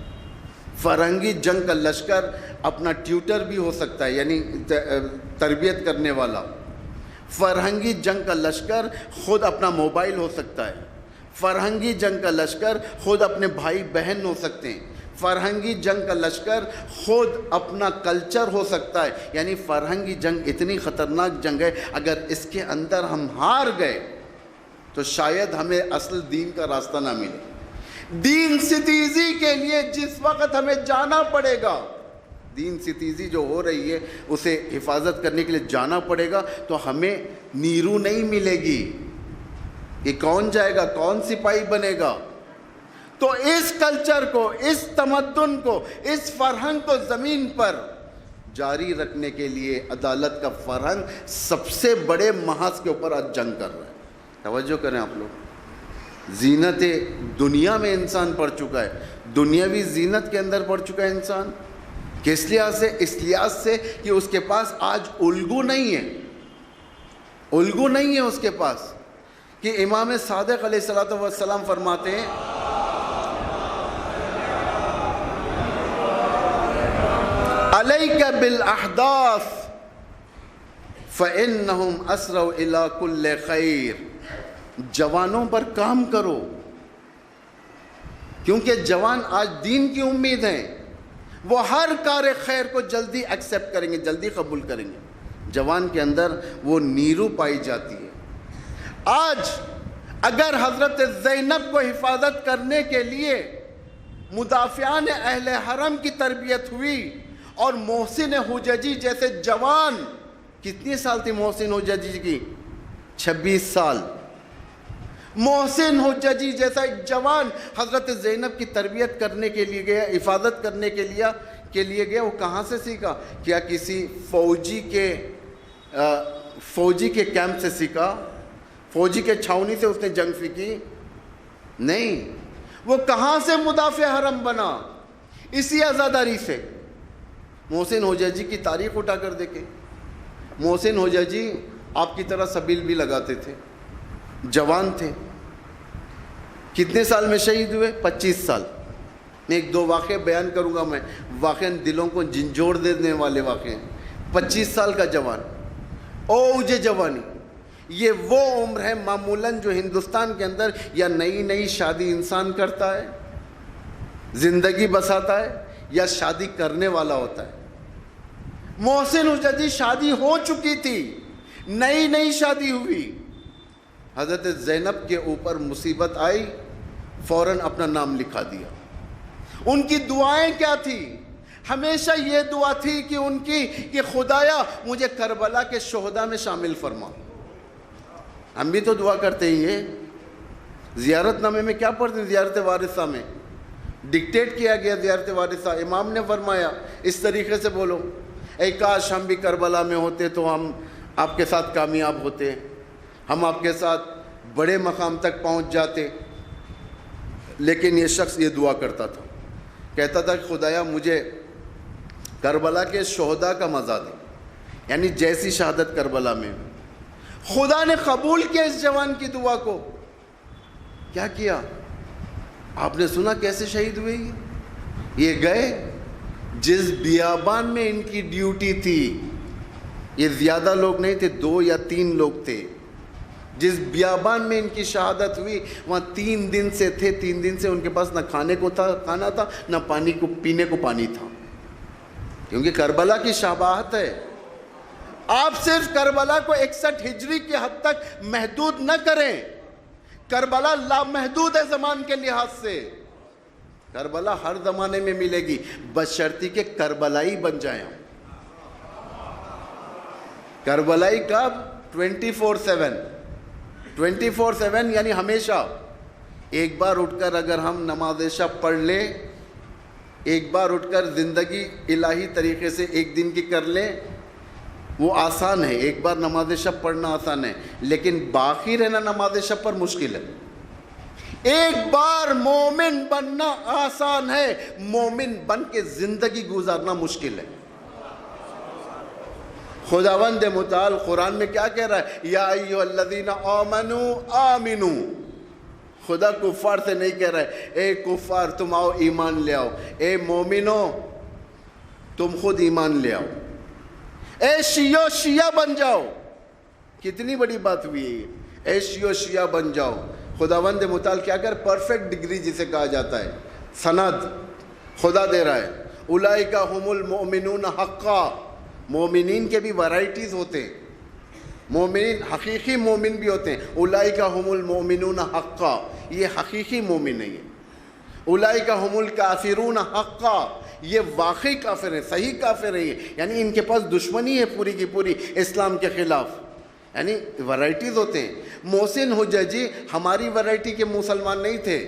فرہنگی جنگ کا لشکر اپنا ٹیوٹر بھی ہو سکتا ہے، یعنی تربیت کرنے والا۔ فرہنگی جنگ کا لشکر خود اپنا موبائل ہو سکتا ہے، فرہنگی جنگ کا لشکر خود اپنے بھائی بہن ہو سکتے ہیں، فرہنگی جنگ کا لشکر خود اپنا کلچر ہو سکتا ہے۔ یعنی فرہنگی جنگ اتنی خطرناک جنگ ہے، اگر اس کے اندر ہم ہار گئے تو شاید ہمیں اصل دین کا راستہ نہ ملے۔ دین ستیزی کے لیے جس وقت ہمیں جانا پڑے گا، دین ستیزی جو ہو رہی ہے اسے حفاظت کرنے کے لیے جانا پڑے گا، تو ہمیں نیرو نہیں ملے گی کہ کون جائے گا، کون سپاہی بنے گا۔ تو اس کلچر کو، اس تمدن کو، اس فرہنگ کو زمین پر جاری رکھنے کے لیے عدالت کا فرہنگ سب سے بڑے محاذ کے اوپر آج جنگ کر رہا ہے۔ توجہ کریں آپ لوگ، زینت دنیا میں انسان پڑ چکا ہے، دنیاوی زینت کے اندر پڑ چکا ہے انسان۔ کس لحاظ سے؟ اس لحاظ سے کہ اس کے پاس آج الگو نہیں ہے، الگو نہیں ہے اس کے پاس، کہ امام صادق علیہ السلام فرماتے ہیں علیک بالاحداث فانہم اسرع الی کل خیر، جوانوں پر کام کرو، کیونکہ جوان آج دین کی امید ہیں، وہ ہر کار خیر کو جلدی ایکسیپٹ کریں گے، جلدی قبول کریں گے۔ جوان کے اندر وہ نیرو پائی جاتی ہے۔ آج اگر حضرت زینب کو حفاظت کرنے کے لیے مدافعان اہل حرم کی تربیت ہوئی اور محسن حججی جیسے جوان، کتنی سال تھی محسن حججی کی؟ 26 سال۔ محسن حججی جیسا ایک جوان حضرت زینب کی تربیت کرنے کے لیے گیا، حفاظت کرنے کے لیے گیا، وہ کہاں سے سیکھا؟ کیا کسی فوجی کے کیمپ سے سیکھا؟ فوجی کے چھاؤنی سے اس نے جنگ سیکھی؟ نہیں، وہ کہاں سے مدافع حرم بنا؟ اسی عزاداری سے۔ محسن حججی کی تاریخ اٹھا کر دیکھیں، محسن حججی آپ کی طرح سبیل بھی لگاتے تھے، جوان تھے، کتنے سال میں شہید ہوئے؟ 25 سال۔ میں ایک دو واقعے بیان کروں گا، میں واقعہ دلوں کو جھنجھوڑ دینے والے واقعے۔ 25 سال کا جوان، اوج جوانی، یہ وہ عمر ہے معمولاً جو ہندوستان کے اندر یا نئی شادی انسان کرتا ہے، زندگی بساتا ہے، یا شادی کرنے والا ہوتا ہے۔ محسن حججی شادی ہو چکی تھی، نئی شادی ہوئی، حضرت زینب کے اوپر مصیبت آئی، فوراً اپنا نام لکھا دیا۔ ان کی دعائیں کیا تھی؟ ہمیشہ یہ دعا تھی کہ ان کی کہ خدایا مجھے کربلا کے شہداء میں شامل فرما۔ ہم بھی تو دعا کرتے ہی ہیں، زیارت نامے میں کیا پڑھتے ہیں؟ زیارت وارثہ میں ڈکٹیٹ کیا گیا زیارت وارثہ، امام نے فرمایا اس طریقے سے بولو، اے کاش ہم بھی کربلا میں ہوتے تو ہم آپ کے ساتھ کامیاب ہوتے، ہم آپ کے ساتھ بڑے مقام تک پہنچ جاتے۔ لیکن یہ شخص یہ دعا کرتا تھا، کہتا تھا کہ خدایا مجھے کربلا کے شہداء کا مزہ دے، یعنی جیسی شہادت کربلا میں۔ خدا نے قبول کیا اس جوان کی دعا کو۔ کیا کیا؟ آپ نے سنا کیسے شہید ہوئے؟ یہ گئے جس بیابان میں ان کی ڈیوٹی تھی، یہ زیادہ لوگ نہیں تھے، 2 یا 3 لوگ تھے، جس بیابان میں ان کی شہادت ہوئی وہاں 3 دن سے تھے۔ 3 دن سے ان کے پاس نہ کھانے کو تھا کھانا تھا، نہ پانی کو پینے کو پانی تھا، کیونکہ کربلا کی شباہت ہے۔ آپ صرف کربلا کو 61 ہجری کے حد تک محدود نہ کریں، کربلا لامحدود ہے زمان کے لحاظ سے، کربلا ہر زمانے میں ملے گی، بشرطی کہ کربلائی بن جائیں۔ کربلائی کب؟ 24/7 یعنی ہمیشہ۔ ایک بار اٹھ کر اگر ہم نماز شب پڑھ لیں، ایک بار اٹھ کر زندگی الہی طریقے سے ایک دن کی کر لیں، وہ آسان ہے، ایک بار نماز شب پڑھنا آسان ہے، لیکن باقی رہنا نماز شب پر مشکل ہے۔ ایک بار مومن بننا آسان ہے، مومن بن کے زندگی گزارنا مشکل ہے۔ خداوند متعال قرآن میں کیا کہہ رہا ہے؟ یا ایھا الذین آمنوا آمنوا۔ خدا کفار سے نہیں کہہ رہا ہے اے کفار تم آؤ ایمان لے آؤ، اے مومنو تم خود ایمان لے آؤ، اے شیعو شیعہ بن جاؤ۔ کتنی بڑی بات ہوئی ہے، اے شیعو شیعہ بن جاؤ۔ خداوند متعال کیا کر پرفیکٹ ڈگری جسے کہا جاتا ہے، سند خدا دے رہا ہے۔ اولئک ھم المؤمنون حقا۔ مومنین کے بھی ورائٹیز ہوتے ہیں، مومنین حقیقی مومن بھی ہوتے ہیں۔ اولئک ھم المؤمنون حقا، یہ حقیقی مومن نہیں ہے۔ اولئک ھم الکافرون حقا، یہ واقعی کافر ہیں، صحیح کافر ہیں، یعنی ان کے پاس دشمنی ہے پوری کی پوری اسلام کے خلاف، یعنی ورائٹیز ہوتے ہیں۔ محسن حججی ہماری ورائٹی کے مسلمان نہیں تھے،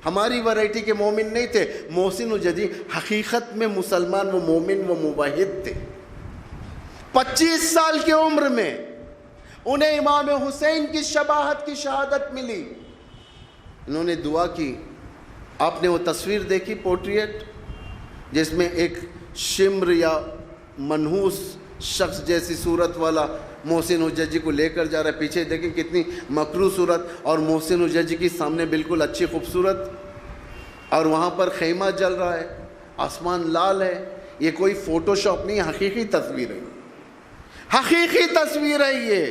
ہماری ورائٹی کے مومن نہیں تھے۔ محسن حججی حقیقت میں مسلمان و مومن و موحد تھے۔ 25 سال کی عمر میں انہیں امام حسین کی شباہت کی شہادت ملی۔ انہوں نے دعا کی۔ آپ نے وہ تصویر دیکھی پورٹریٹ جس میں ایک شمر یا منحوس شخص جیسی صورت والا محسن حججی کو لے کر جا رہا ہے، پیچھے دیکھیں کتنی مکروہ صورت، اور محسن حججی کی سامنے بالکل اچھی خوبصورت، اور وہاں پر خیمہ جل رہا ہے، آسمان لال ہے۔ یہ کوئی فوٹو شاپ نہیں، حقیقی تصویر ہے، حقیقی تصویر ہے۔ یہ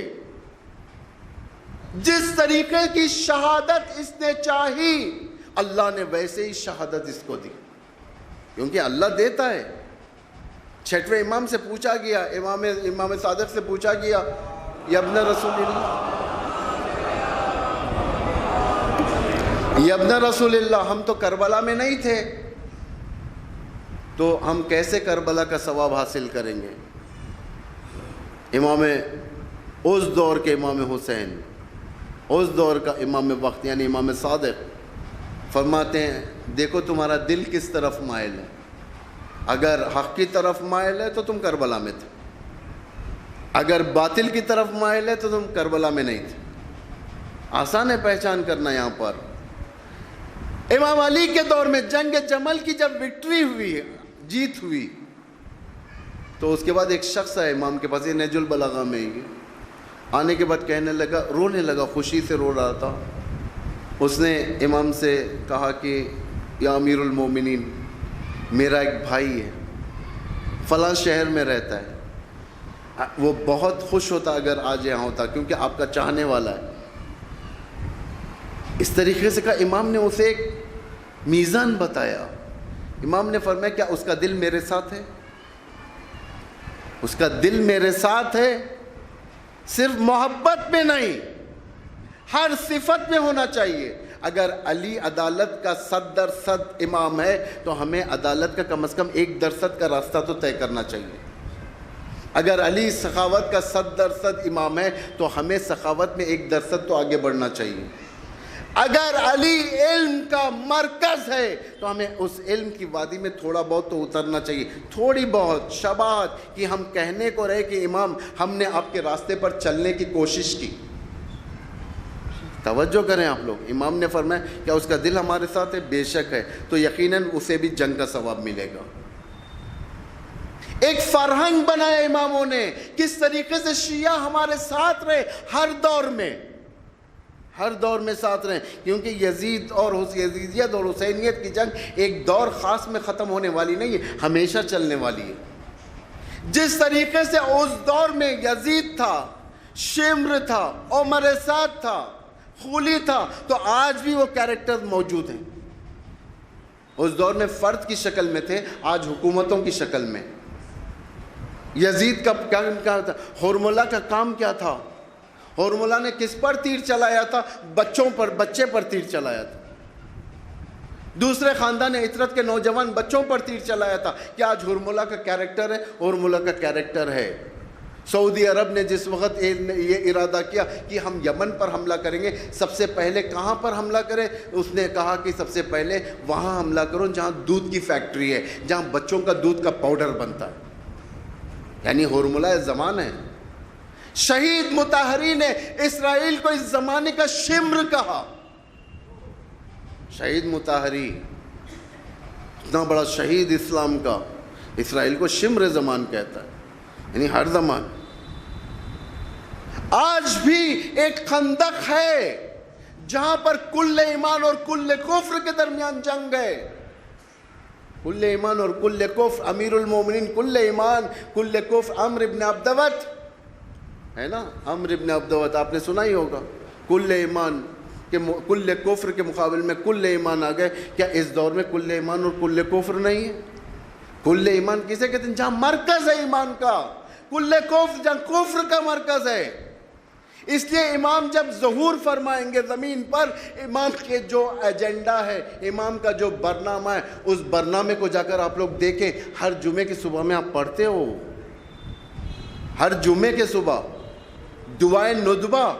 جس طریقے کی شہادت اس نے چاہی اللہ نے ویسے ہی شہادت اس کو دی، کیونکہ اللہ دیتا ہے۔ 6ویں امام سے پوچھا گیا، امام صادق سے پوچھا گیا، یا ابن رسول اللہ ہم تو کربلا میں نہیں تھے، تو ہم کیسے کربلا کا ثواب حاصل کریں گے؟ امام اس دور کے امام حسین، اس دور کا امام وقت یعنی امام صادق فرماتے ہیں دیکھو تمہارا دل کس طرف مائل ہے، اگر حق کی طرف مائل ہے تو تم کربلا میں تھے، اگر باطل کی طرف مائل ہے تو تم کربلا میں نہیں تھے۔ آسان ہے پہچان کرنا۔ یہاں پر امام علی کے دور میں جنگ جمل کی جب وکٹری ہوئی، جیت ہوئی، تو اس کے بعد ایک شخص آیا امام کے پاس، یہ نہج البلاغہ میں ہی آنے کے بعد کہنے لگا، رونے لگا، خوشی سے رو رہا تھا۔ اس نے امام سے کہا کہ یا امیر المومنین، میرا ایک بھائی ہے، فلاں شہر میں رہتا ہے، وہ بہت خوش ہوتا اگر آج یہاں ہوتا، کیونکہ آپ کا چاہنے والا ہے۔ اس طریقے سے کہا۔ امام نے اسے ایک میزان بتایا۔ امام نے فرمایا کیا اس کا دل میرے ساتھ ہے؟ اس کا دل میرے ساتھ ہے، صرف محبت میں نہیں، ہر صفت میں ہونا چاہیے. اگر علی عدالت کا 100% امام ہے تو ہمیں عدالت کا کم از کم 1% کا راستہ تو طے کرنا چاہیے. اگر علی سخاوت کا 100% امام ہے تو ہمیں سخاوت میں 1% تو آگے بڑھنا چاہیے. اگر علی علم کا مرکز ہے تو ہمیں اس علم کی وادی میں تھوڑا بہت تو اترنا چاہیے. تھوڑی بہت شباہت کہ ہم کہنے کو رہے کہ امام ہم نے آپ کے راستے پر چلنے کی کوشش کی. توجہ کریں آپ لوگ. امام نے فرمایا کیا اس کا دل ہمارے ساتھ ہے؟ بے شک ہے. تو یقیناً اسے بھی جنگ کا ثواب ملے گا. ایک فرہنگ بنایا اماموں نے کس طریقے سے شیعہ ہمارے ساتھ رہے ہر دور میں ساتھ رہے. کیونکہ یزید اور یزیدیت اور حسینیت کی جنگ ایک دور خاص میں ختم ہونے والی نہیں ہے، ہمیشہ چلنے والی ہے. جس طریقے سے اس دور میں یزید تھا، شمر تھا، عمر سعد تھا، خولی تھا، تو آج بھی وہ کیریکٹرز موجود ہیں. اس دور میں فرد کی شکل میں تھے، آج حکومتوں کی شکل میں. یزید کا کام کیا تھا؟ ہرملہ کا کام کیا تھا؟ ہرملہ نے کس پر تیر چلایا تھا؟ بچے پر تیر چلایا تھا. دوسرے خاندان عطرت کے نوجوان بچوں پر تیر چلایا تھا. کیا آج ہرملہ کا کیریکٹر ہے؟ ہرملہ کا کیریکٹر ہے. سعودی عرب نے جس وقت یہ ارادہ کیا کہ ہم یمن پر حملہ کریں گے، سب سے پہلے کہاں پر حملہ کریں؟ اس نے کہا کہ سب سے پہلے وہاں حملہ کرو جہاں دودھ کی فیکٹری ہے، جہاں بچوں کا دودھ کا پاؤڈر بنتا ہے. یعنی ہرملہ زمان ہے. شہید مطہری نے اسرائیل کو اس زمانے کا شمر کہا. شہید مطہری اتنا بڑا شہید اسلام کا، اسرائیل کو شمر زمان کہتا ہے، یعنی ہر زمان. آج بھی ایک خندق ہے جہاں پر کل ایمان اور کل کفر کے درمیان جنگ ہے. کل ایمان اور کل کفر، امیر المومنین کل ایمان کل کفر عمرو ابن عبدوت ہے نا. عمرو ابن عبدوت آپ نے سنا ہی ہوگا. کل ایمان کہ کل کفر کے مقابل میں کل ایمان آ گئے. کیا اس دور میں کل ایمان اور کل کفر نہیں ہے؟ کل ایمان کسے کہتے ہیں؟ جہاں مرکز ہے ایمان کا. کل کفر جہاں کفر کا مرکز ہے. اس لیے امام جب ظہور فرمائیں گے زمین پر، امام کے جو ایجنڈا ہے، امام کا جو برنامہ ہے، اس برنامے کو جا کر آپ لوگ دیکھیں. ہر جمعے کی صبح میں آپ پڑھتے ہو، ہر جمعے کے صبح دعائے ندبہ،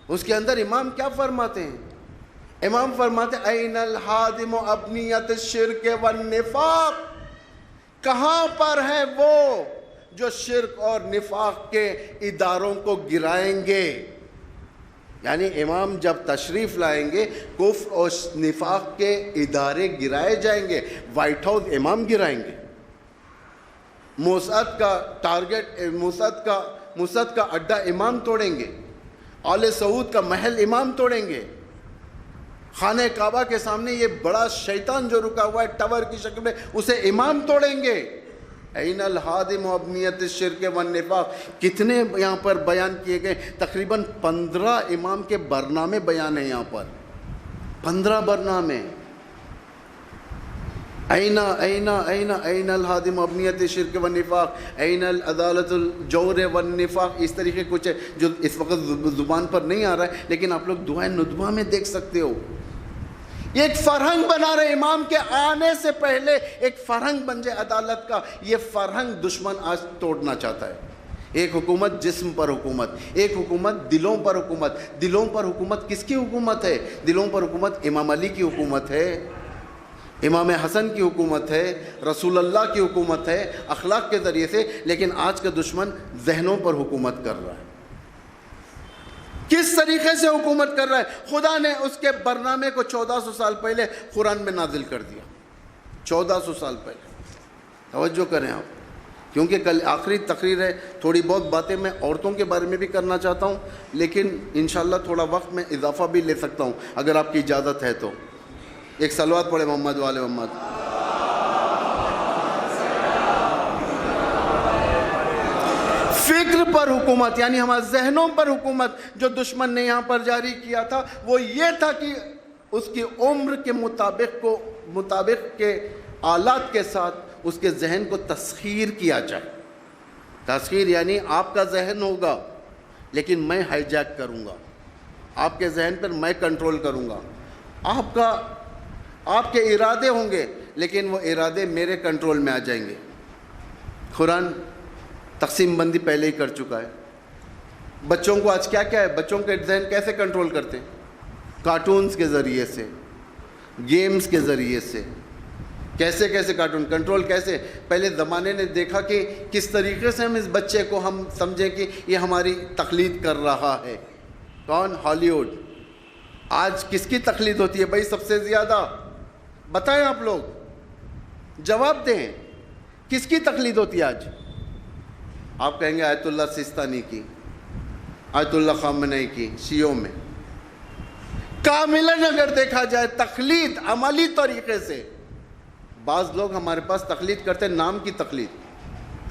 اس کے اندر امام کیا فرماتے ہیں؟ امام فرماتے ہیں این الحادم ابنیت الشرک والنفاق. کہاں پر ہے وہ جو شرک اور نفاق کے اداروں کو گرائیں گے؟ یعنی امام جب تشریف لائیں گے کفر اور نفاق کے ادارے گرائے جائیں گے. وائٹ ہاؤس امام گرائیں گے. موساد کا ٹارگٹ، موساد کا اڈا امام توڑیں گے. آل سعود کا محل امام توڑیں گے. خانہ کعبہ کے سامنے یہ بڑا شیطان جو رکا ہوا ہے ٹاور کی شکل میں، اسے امام توڑیں گے. این الحادم ابنیت الشرک والنفاق. کتنے یہاں پر بیان کیے گئے؟ تقریباً 15 امام کے برنامے بیان ہیں یہاں پر. 15 برنامے. N الحادم ابنیت الشرک والنفاق، N العدالت الجور والنفاق. اس طریقے کچھ ہے جو اس وقت زبان پر نہیں آ رہا ہے، لیکن آپ لوگ دعائے ندبہ میں دیکھ سکتے ہو. یہ ایک فرہنگ بنا رہے امام کے آنے سے پہلے، ایک فرہنگ بن جائے عدالت کا. یہ فرہنگ دشمن آج توڑنا چاہتا ہے. ایک حکومت جسم پر حکومت، ایک حکومت دلوں پر حکومت. دلوں پر حکومت کس کی حکومت ہے؟ دلوں پر حکومت امام علی کی حکومت ہے، امام حسن کی حکومت ہے، رسول اللہ کی حکومت ہے اخلاق کے ذریعے سے. لیکن آج کا دشمن ذہنوں پر حکومت کر رہا ہے. کس طریقے سے حکومت کر رہا ہے؟ خدا نے اس کے برنامے کو 1400 سال پہلے قرآن میں نازل کر دیا. 1400 سال پہلے. توجہ کریں آپ، کیونکہ کل آخری تقریر ہے. تھوڑی بہت باتیں میں عورتوں کے بارے میں بھی کرنا چاہتا ہوں، لیکن انشاءاللہ تھوڑا وقت میں اضافہ بھی لے سکتا ہوں اگر آپ کی اجازت ہے تو. ایک صلوات پڑھے محمد والے محمد. فکر پر حکومت یعنی ہمارے ذہنوں پر حکومت جو دشمن نے یہاں پر جاری کیا تھا وہ یہ تھا کہ اس کی عمر کے مطابق کے آلات کے ساتھ اس کے ذہن کو تسخیر کیا جائے. تسخیر یعنی آپ کا ذہن ہوگا لیکن میں ہائی جیک کروں گا. آپ کے ذہن پر میں کنٹرول کروں گا. آپ کے ارادے ہوں گے لیکن وہ ارادے میرے کنٹرول میں آ جائیں گے. قرآن تقسیم بندی پہلے ہی کر چکا ہے. بچوں کو آج کیا ہے, بچوں کے ذہن کیسے کنٹرول کرتے ہیں؟ کارٹونز کے ذریعے سے, گیمز کے ذریعے سے. کیسے کارٹون کنٹرول کیسے؟ پہلے زمانے نے دیکھا کہ کس طریقے سے ہم اس بچے کو ہم سمجھیں کہ یہ ہماری تقلید کر رہا ہے. کون؟ ہالی ووڈ. آج کس کی تقلید ہوتی ہے بھائی سب سے زیادہ؟ بتائیں آپ لوگ, جواب دیں, کس کی تقلید ہوتی ہے آج؟ آپ کہیں گے آیت اللہ سیستانی کی, آیت اللہ خامنئی کی, شیعوں میں. کاملاً اگر دیکھا جائے تقلید عملی طریقے سے, بعض لوگ ہمارے پاس تقلید کرتے ہیں, نام کی تقلید,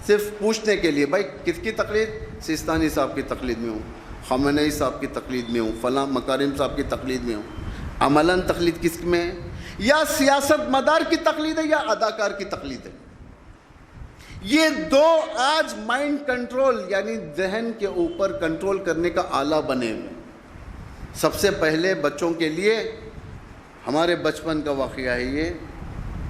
صرف پوچھنے کے لیے بھائی کس کی تقلید؟ سیستانی صاحب کی تقلید میں ہوں, خامنئی صاحب کی تقلید میں ہوں, فلاں مکارم صاحب کی تقلید میں ہوں. عملاً تقلید کس میں ہے؟ یا سیاست مدار کی تقلید ہے یا اداکار کی تقلید ہے. یہ دو آج مائنڈ کنٹرول یعنی ذہن کے اوپر کنٹرول کرنے کا آلہ بنے ہوئے. سب سے پہلے بچوں کے لیے, ہمارے بچپن کا واقعہ ہے یہ,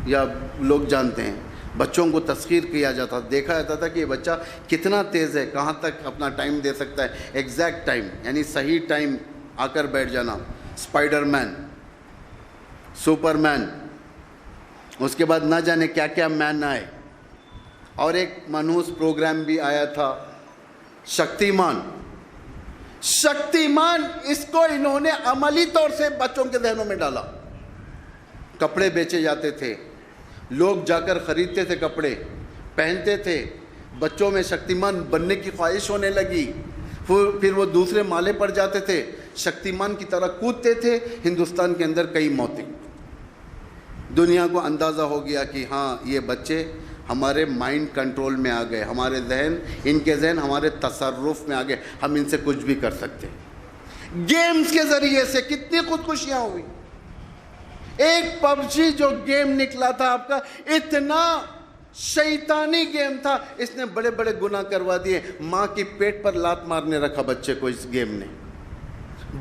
یا لوگ جانتے ہیں, بچوں کو تسخیر کیا جاتا, دیکھا جاتا تھا کہ یہ بچہ کتنا تیز ہے, کہاں تک اپنا ٹائم دے سکتا ہے, ایگزیکٹ ٹائم یعنی صحیح ٹائم آ کر بیٹھ جانا. اسپائڈر مین, سپر مین, اس کے بعد نہ جانے کیا کیا مین آئے, اور ایک منحوس پروگرام بھی آیا تھا شکتیمان. شکتیمان اس کو انہوں نے عملی طور سے بچوں کے ذہنوں میں ڈالا. کپڑے بیچے جاتے تھے, لوگ جا کر خریدتے تھے, کپڑے پہنتے تھے, بچوں میں شکتیمان بننے کی خواہش ہونے لگی. پھر وہ دوسرے مالے پر جاتے تھے, شکتیمان کی طرح کودتے تھے. ہندوستان کے اندر کئی موتیں. دنیا کو اندازہ ہو گیا کہ ہاں یہ بچے ہمارے مائنڈ کنٹرول میں آ گئے, ہمارے ذہن, ان کے ذہن ہمارے تصرف میں آ گئے, ہم ان سے کچھ بھی کر سکتے ہیں. گیمز کے ذریعے سے کتنی خودکشیاں ہوئی. ایک پب جی جو گیم نکلا تھا آپ کا, اتنا شیطانی گیم تھا, اس نے بڑے بڑے گناہ کروا دیے. ماں کی پیٹ پر لات مارنے رکھا بچے کو اس گیم نے,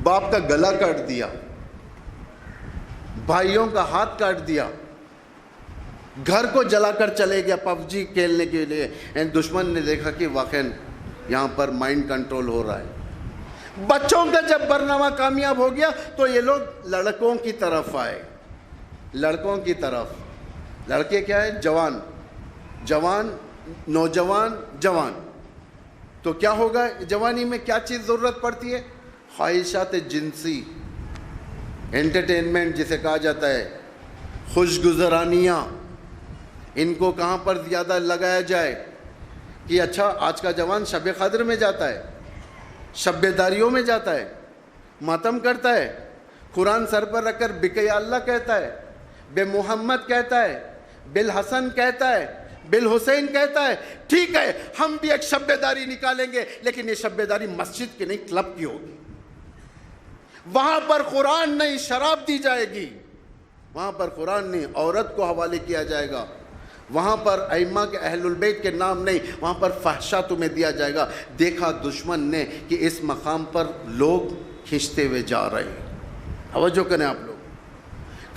باپ کا گلا کاٹ دیا, بھائیوں کا ہاتھ کاٹ دیا, گھر کو جلا کر چلے گیا پب جی کھیلنے کے لیے. دشمن نے دیکھا کہ واقعاً یہاں پر مائنڈ کنٹرول ہو رہا ہے. بچوں کا جب برنامہ کامیاب ہو گیا تو یہ لوگ لڑکوں کی طرف آئے, لڑکوں کی طرف. لڑکے کیا ہے؟ جوان, نوجوان, جوان. تو کیا ہوگا جوانی میں؟ کیا چیز ضرورت پڑتی ہے؟ خواہشات جنسی, انٹرٹینمنٹ جسے کہا جاتا ہے, خوش گزرانیاں. ان کو کہاں پر زیادہ لگایا جائے کہ اچھا آج کا جوان شب قدر میں جاتا ہے, شب داریوں میں جاتا ہے, ماتم کرتا ہے, قرآن سر پر رکھ کر بک یا اللہ کہتا ہے, بے محمد کہتا ہے, بالحسن کہتا ہے, بالحسین کہتا ہے. ٹھیک ہے, ہم بھی ایک شب داری نکالیں گے, لیکن یہ شب داری مسجد کی نہیں, کلب کی ہوگی. وہاں پر قرآن نہیں, شراب دی جائے گی. وہاں پر قرآن نہیں, عورت کو حوالے کیا جائے گا. وہاں پر ائمہ کے اہل البیت کے نام نہیں, وہاں پر فحشا تمہیں دیا جائے گا. دیکھا دشمن نے کہ اس مقام پر لوگ کھنچتے ہوئے جا رہے ہیں. توجہ کریں آپ لوگ.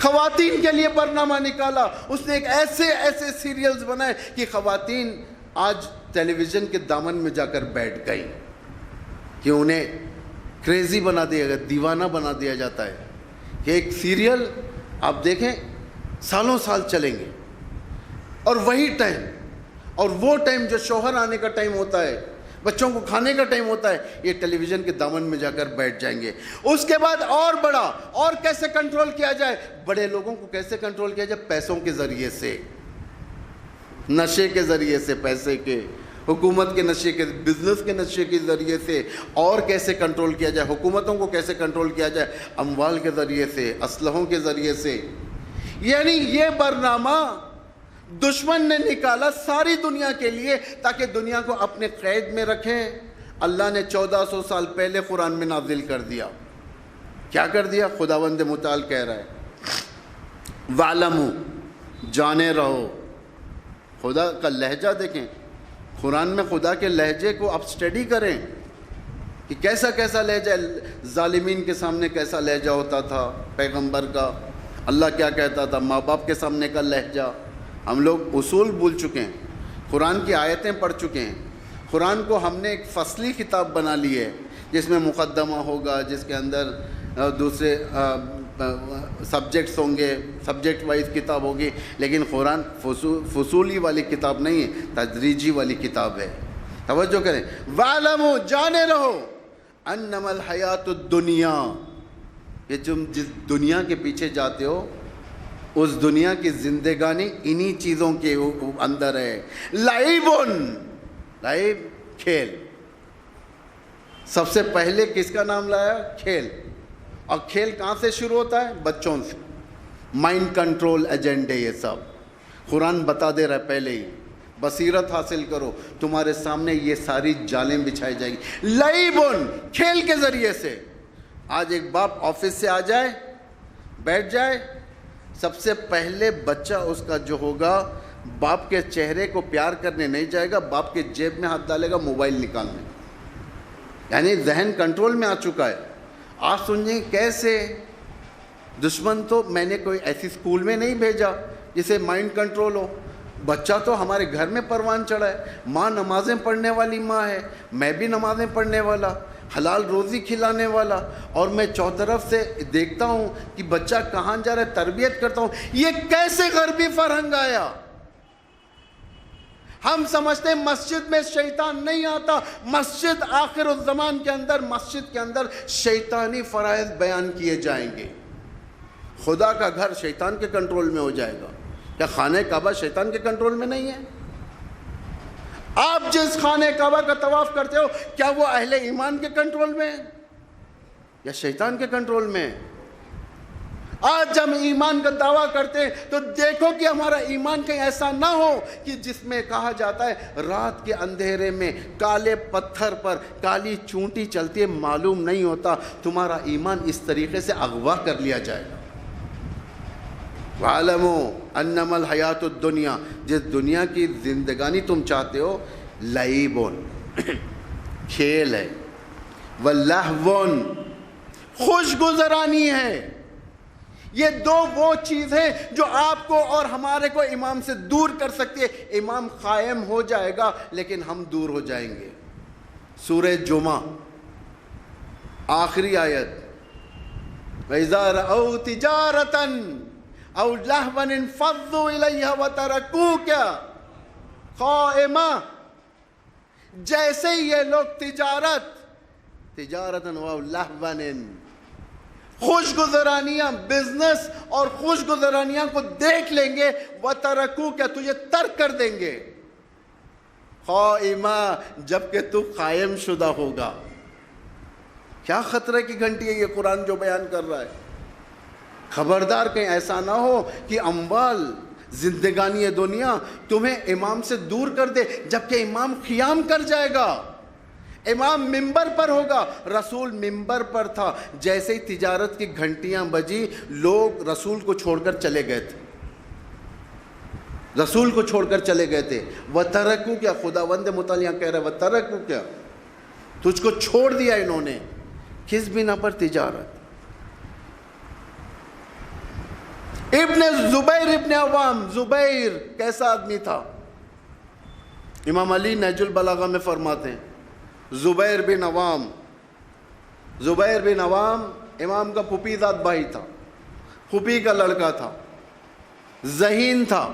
خواتین کے لیے برنامہ نکالا, اس نے ایک ایسے سیریلز بنائے کہ خواتین آج ٹیلی ویژن کے دامن میں جا کر بیٹھ گئی کہ انہیں کریزی بنا دیا گیا, دیوانہ بنا دیا جاتا ہے کہ ایک سیریل آپ دیکھیں سالوں سال چلیں گے, اور وہی ٹائم, اور وہ ٹائم جو شوہر آنے کا ٹائم ہوتا ہے, بچوں کو کھانے کا ٹائم ہوتا ہے, یہ ٹیلی ویژن کے دامن میں جا کر بیٹھ جائیں گے. اس کے بعد اور بڑا, اور کیسے کنٹرول کیا جائے, بڑے لوگوں کو کیسے کنٹرول کیا جائے, پیسوں کے ذریعے سے, نشے کے ذریعے سے, پیسے کے, حکومت کے نشے کے, بزنس کے نشے کے ذریعے سے. اور کیسے کنٹرول کیا جائے, حکومتوں کو کیسے کنٹرول کیا جائے, اموال کے ذریعے سے, اسلحوں کے ذریعے سے. یعنی یہ برنامہ دشمن نے نکالا ساری دنیا کے لیے تاکہ دنیا کو اپنے قید میں رکھیں. اللہ نے 1400 سال پہلے قرآن میں نازل کر دیا. کیا کر دیا؟ خداوند متعال کہہ رہا ہے وَعْلَمُوا, جانے رہو. خدا کا لہجہ دیکھیں, قرآن میں خدا کے لہجے کو آپ سٹڈی کریں. کہ کیسا کیسا لہجہ ظالمین کے سامنے کیسا لہجہ ہوتا تھا پیغمبر کا، اللہ کیا کہتا تھا، ماں باپ کے سامنے کا لہجہ. ہم لوگ اصول بھول چکے ہیں، قرآن کی آیتیں پڑھ چکے ہیں. قرآن کو ہم نے ایک فصلی کتاب بنا لی ہے جس میں مقدمہ ہوگا، جس کے اندر دوسرے سبجیکٹس ہوں گے، سبجیکٹ وائز کتاب ہوگی. لیکن قرآن فصولی والی کتاب نہیں ہے، تدریجی والی کتاب ہے. توجہ کریں. وَاعْلَمُوا، جانے رہو، اَنَّمَا الْحَيَاةُ الدُّنْيَا، کہ تم جس دنیا کے پیچھے جاتے ہو اس دنیا کی زندگانی انہی چیزوں کے اندر ہے. لعبٌ، لعب کھیل. سب سے پہلے کس کا نام لایا؟ کھیل. اور کھیل کہاں سے شروع ہوتا ہے؟ بچوں سے. مائنڈ کنٹرول ایجنڈے یہ سب قرآن بتا دے رہا ہے پہلے ہی. بصیرت حاصل کرو، تمہارے سامنے یہ ساری جالیں بچھائی جائیں گی. لعبٌ، کھیل کے ذریعے سے. آج ایک باپ آفس سے آ جائے، بیٹھ جائے، سب سے پہلے بچہ اس کا جو ہوگا باپ کے چہرے کو پیار کرنے نہیں جائے گا، باپ کے جیب میں ہاتھ ڈالے گا موبائل نکالنے. یعنی ذہن کنٹرول میں آ چکا ہے. آپ سمجھیں کیسے؟ دشمن تو میں نے کوئی ایسی اسکول میں نہیں بھیجا جسے مائنڈ کنٹرول ہو. بچہ تو ہمارے گھر میں پروان چڑھا ہے. ماں نمازیں پڑھنے والی ماں ہے، میں بھی نمازیں پڑھنے والا، حلال روزی کھلانے والا، اور میں چوطرف سے دیکھتا ہوں کہ بچہ کہاں جا رہا ہے، تربیت کرتا ہوں. یہ کیسے غربی فرہنگ آیا؟ ہم سمجھتے ہیں مسجد میں شیطان نہیں آتا. مسجد آخر الزمان کے اندر، مسجد کے اندر شیطانی فرائض بیان کیے جائیں گے. خدا کا گھر شیطان کے کنٹرول میں ہو جائے گا. کیا خانہ کعبہ شیطان کے کنٹرول میں نہیں ہے؟ آپ جس خانہ کعبہ کا طواف کرتے ہو کیا وہ اہل ایمان کے کنٹرول میں ہے یا شیطان کے کنٹرول میں ہے؟ آج ہم ایمان کا دعویٰ کرتے ہیں تو دیکھو کہ ہمارا ایمان کہیں ایسا نہ ہو کہ جس میں کہا جاتا ہے رات کے اندھیرے میں کالے پتھر پر کالی چونٹی چلتی ہے، معلوم نہیں ہوتا. تمہارا ایمان اس طریقے سے اغوا کر لیا جائے گا. وَعَلَمُوا أَنَّمَا الْحَيَاةُ الدُّنْيَا، جس دنیا کی زندگانی تم چاہتے ہو، لعبٌ، کھیل ہے، وَلَہْوٌ، خوش گزرانی ہے. یہ دو وہ چیز ہیں جو آپ کو اور ہمارے کو امام سے دور کر سکتی ہے. امام قائم ہو جائے گا لیکن ہم دور ہو جائیں گے. سورہ جمعہ آخری آیت، وَإِذَا رَأَوْا تِجَارَةً أَوْ لَهْوًا انفَضُّوا إِلَيْهَا وَتَرَكُوكَ قَائِمًا. جیسے ہی یہ لوگ تجارتاً و لہواً، خوش گزرانیاں، بزنس اور خوش گزرانیاں کو دیکھ لیں گے، وَتَرَكُوكَ، تجھے ترک کر دیں گے، قَائِمًا، جبکہ تو قائم شدہ ہوگا. کیا خطرے کی گھنٹی ہے یہ قرآن جو بیان کر رہا ہے. خبردار کہیں ایسا نہ ہو کہ اموال، زندگانی دنیا تمہیں امام سے دور کر دے جبکہ امام قیام کر جائے گا. امام منبر پر ہوگا. رسول منبر پر تھا، جیسے ہی تجارت کی گھنٹیاں بجی لوگ رسول کو چھوڑ کر چلے گئے تھے. رسول کو چھوڑ کر چلے گئے تھے. وَتَرَكُوا کیا، خداوند متعالیٰ کہہ رہا ہے وَتَرَكُوا کیا، تجھ کو چھوڑ دیا انہوں نے. کس بنا پر؟ تجارت. ابن زبیر ابن عوام، زبیر کیسا آدمی تھا؟ امام علی نہج البلاغہ میں فرماتے ہیں زبیر بن عوام، زبیر بن عوام امام کا پھوپھی زاد بھائی تھا، پھوپھی کا لڑکا تھا، ذہین تھا.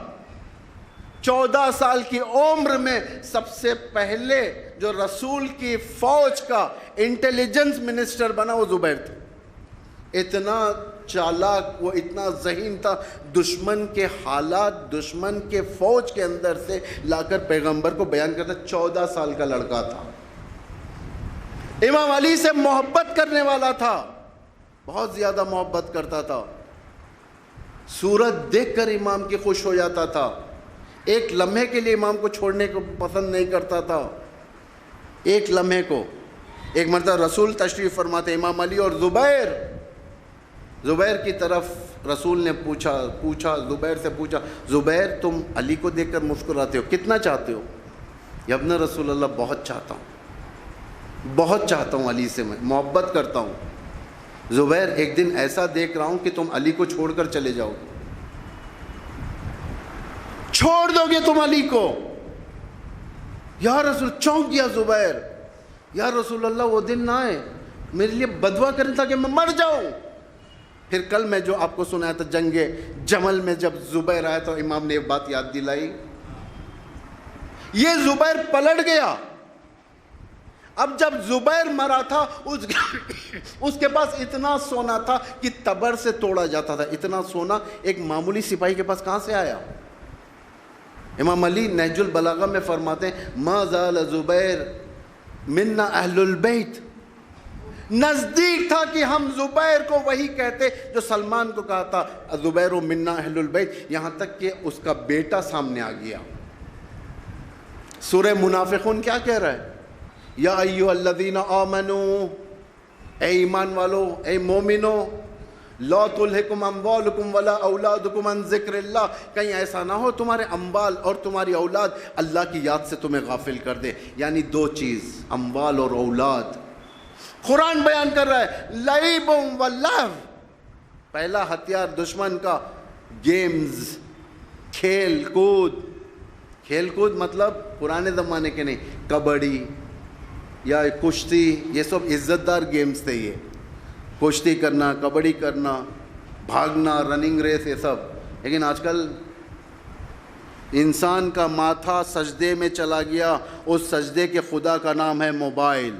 14 سال کی عمر میں سب سے پہلے جو رسول کی فوج کا انٹیلیجنس منسٹر بنا وہ زبیر تھا. اتنا چالاک، وہ اتنا ذہین تھا، دشمن کے حالات، دشمن کے فوج کے اندر سے لا کر پیغمبر کو بیان کرتا. 14 سال کا لڑکا تھا. امام علی سے محبت کرنے والا تھا، بہت زیادہ محبت کرتا تھا. صورت دیکھ کر امام کی خوش ہو جاتا تھا. ایک لمحے کے لیے امام کو چھوڑنے کو پسند نہیں کرتا تھا. ایک لمحے کو. ایک مرتبہ رسول تشریف فرماتے، امام علی اور زبیر کی طرف رسول نے پوچھا زبیر سے پوچھا، زبیر تم علی کو دیکھ کر مسکراتے ہو، کتنا چاہتے ہو؟ یا ابن رسول اللہ بہت چاہتا ہوں. بہت چاہتا ہوں علی سے، میں محبت کرتا ہوں. زبیر ایک دن ایسا دیکھ رہا ہوں کہ تم علی کو چھوڑ کر چلے جاؤ گے، چھوڑ دو گے تم علی کو. یا رسول، چونک گیا زبیر، یا رسول اللہ وہ دن نہ آئے، میرے لیے بدعا کریں تاکہ میں مر جاؤں. پھر کل میں جو آپ کو سنایا تھا جنگ جمل میں جب زبیر آیا تو امام نے یہ بات یاد دلائی. یہ زبیر پلٹ گیا. اب جب زبیر مرا تھا اس کے پاس اتنا سونا تھا کہ تبر سے توڑا جاتا تھا. اتنا سونا ایک معمولی سپاہی کے پاس کہاں سے آیا؟ امام علی نہج البلاغہ میں فرماتے ہیں ما زال زبیر منا اہل البیت. نزدیک تھا کہ ہم زبیر کو وہی کہتے جو سلمان کو کہا تھا زبیر منا اہل البیت، یہاں تک کہ اس کا بیٹا سامنے آ گیا. سورہ منافقون کیا کہہ رہا ہے؟ یا ایھا الذین آمنو، اے ایمان والو، اے مومنو، لا تلہکم اموالکم ولا اولادکم عن ذکر اللہ، کہیں ایسا نہ ہو تمہارے اموال اور تمہاری اولاد اللہ کی یاد سے تمہیں غافل کر دے. یعنی دو چیز، اموال اور اولاد. قرآن بیان کر رہا ہے لعب و لہو، پہلا ہتھیار دشمن کا گیمز، کھیل کود. کھیل کود مطلب پرانے زمانے کے نہیں، کبڈی یا کشتی، یہ سب عزت دار گیمز تھے. یہ کشتی کرنا، کبڈی کرنا، بھاگنا، رننگ ریس، یہ سب. لیکن آج کل انسان کا ماتھا سجدے میں چلا گیا، اس سجدے کے خدا کا نام ہے موبائل.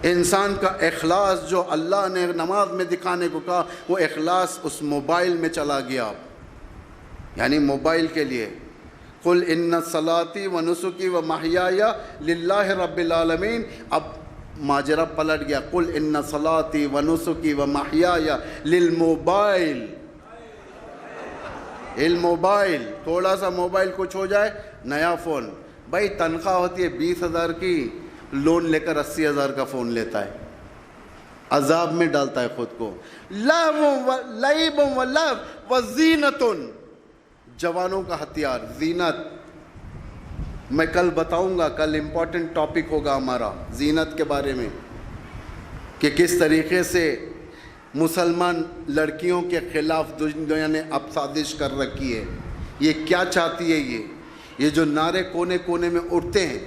انسان کا اخلاص جو اللہ نے نماز میں دکھانے کو کہا، وہ اخلاص اس موبائل میں چلا گیا. یعنی موبائل کے لیے قل ان صلاتی و نسکی و محیای للہ رب العالمین. اب ماجرا پلٹ گیا، قل ان صلاتی و نسکی و محیای للموبائل. الموبائل، تھوڑا سا موبائل کچھ ہو جائے نیا فون. بھائی تنخواہ ہوتی ہے 20,000 کی، لون لے کر 80,000 کا فون لیتا ہے، عذاب میں ڈالتا ہے خود کو. لعب و لہو و زینت، جوانوں کا ہتھیار زینت. میں کل بتاؤں گا، کل امپورٹنٹ ٹاپک ہوگا ہمارا زینت کے بارے میں، کہ کس طریقے سے مسلمان لڑکیوں کے خلاف دنیا نے اب سازش کر رکھی ہے. یہ کیا چاہتی ہے؟ یہ جو نعرے کونے کونے میں اٹھتے ہیں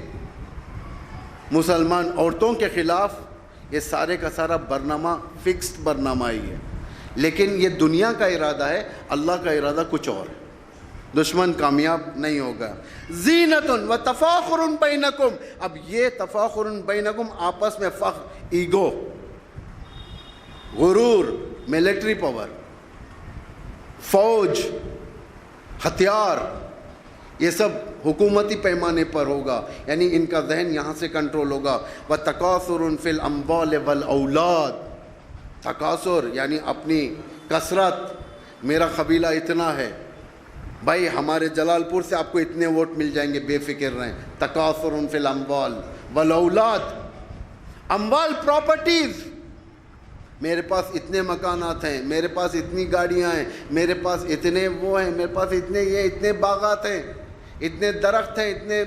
مسلمان عورتوں کے خلاف، یہ سارے کا سارا برنامہ فکسڈ برنامہ ہی ہے. لیکن یہ دنیا کا ارادہ ہے، اللہ کا ارادہ کچھ اور ہے. دشمن کامیاب نہیں ہوگا. زینت و تفاخر بینکم، اب یہ تفاخر بینکم آپس میں فخر، ایگو، غرور، ملٹری پاور، فوج، ہتھیار، یہ سب حکومتی پیمانے پر ہوگا. یعنی ان کا ذہن یہاں سے کنٹرول ہوگا. وَتَكَاثُرٌ فِي الْأَمْوَالِ وَالْأَوْلَادِ، تکاثر یعنی اپنی کثرت. میرا قبیلہ اتنا ہے، بھائی ہمارے جلال پور سے آپ کو اتنے ووٹ مل جائیں گے، بے فکر رہیں. تکاثر فی الاموال والاولاد، اموال پراپرٹیز. میرے پاس اتنے مکانات ہیں، میرے پاس اتنی گاڑیاں ہیں، میرے پاس اتنے وہ ہیں، میرے پاس اتنے یہ، اتنے باغات ہیں، اتنے درخت ہیں، اتنے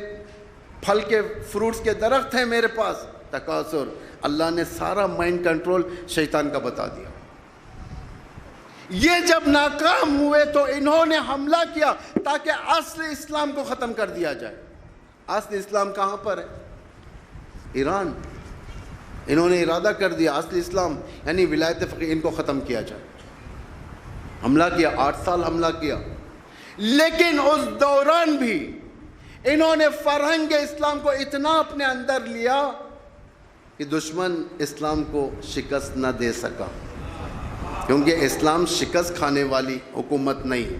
پھل کے فروٹس کے درخت ہیں میرے پاس. تکاثر. اللہ نے سارا مائنڈ کنٹرول شیطان کا بتا دیا. یہ جب ناکام ہوئے تو انہوں نے حملہ کیا تاکہ اصل اسلام کو ختم کر دیا جائے. اصل اسلام کہاں پر ہے؟ ایران. انہوں نے ارادہ کر دیا اصل اسلام یعنی ولایت فقیہ، ان کو ختم کیا جائے. حملہ کیا، 8 سال حملہ کیا. لیکن اس دوران بھی انہوں نے فرہنگ اسلام کو اتنا اپنے اندر لیا کہ دشمن اسلام کو شکست نہ دے سکا، کیونکہ اسلام شکست کھانے والی حکومت نہیں.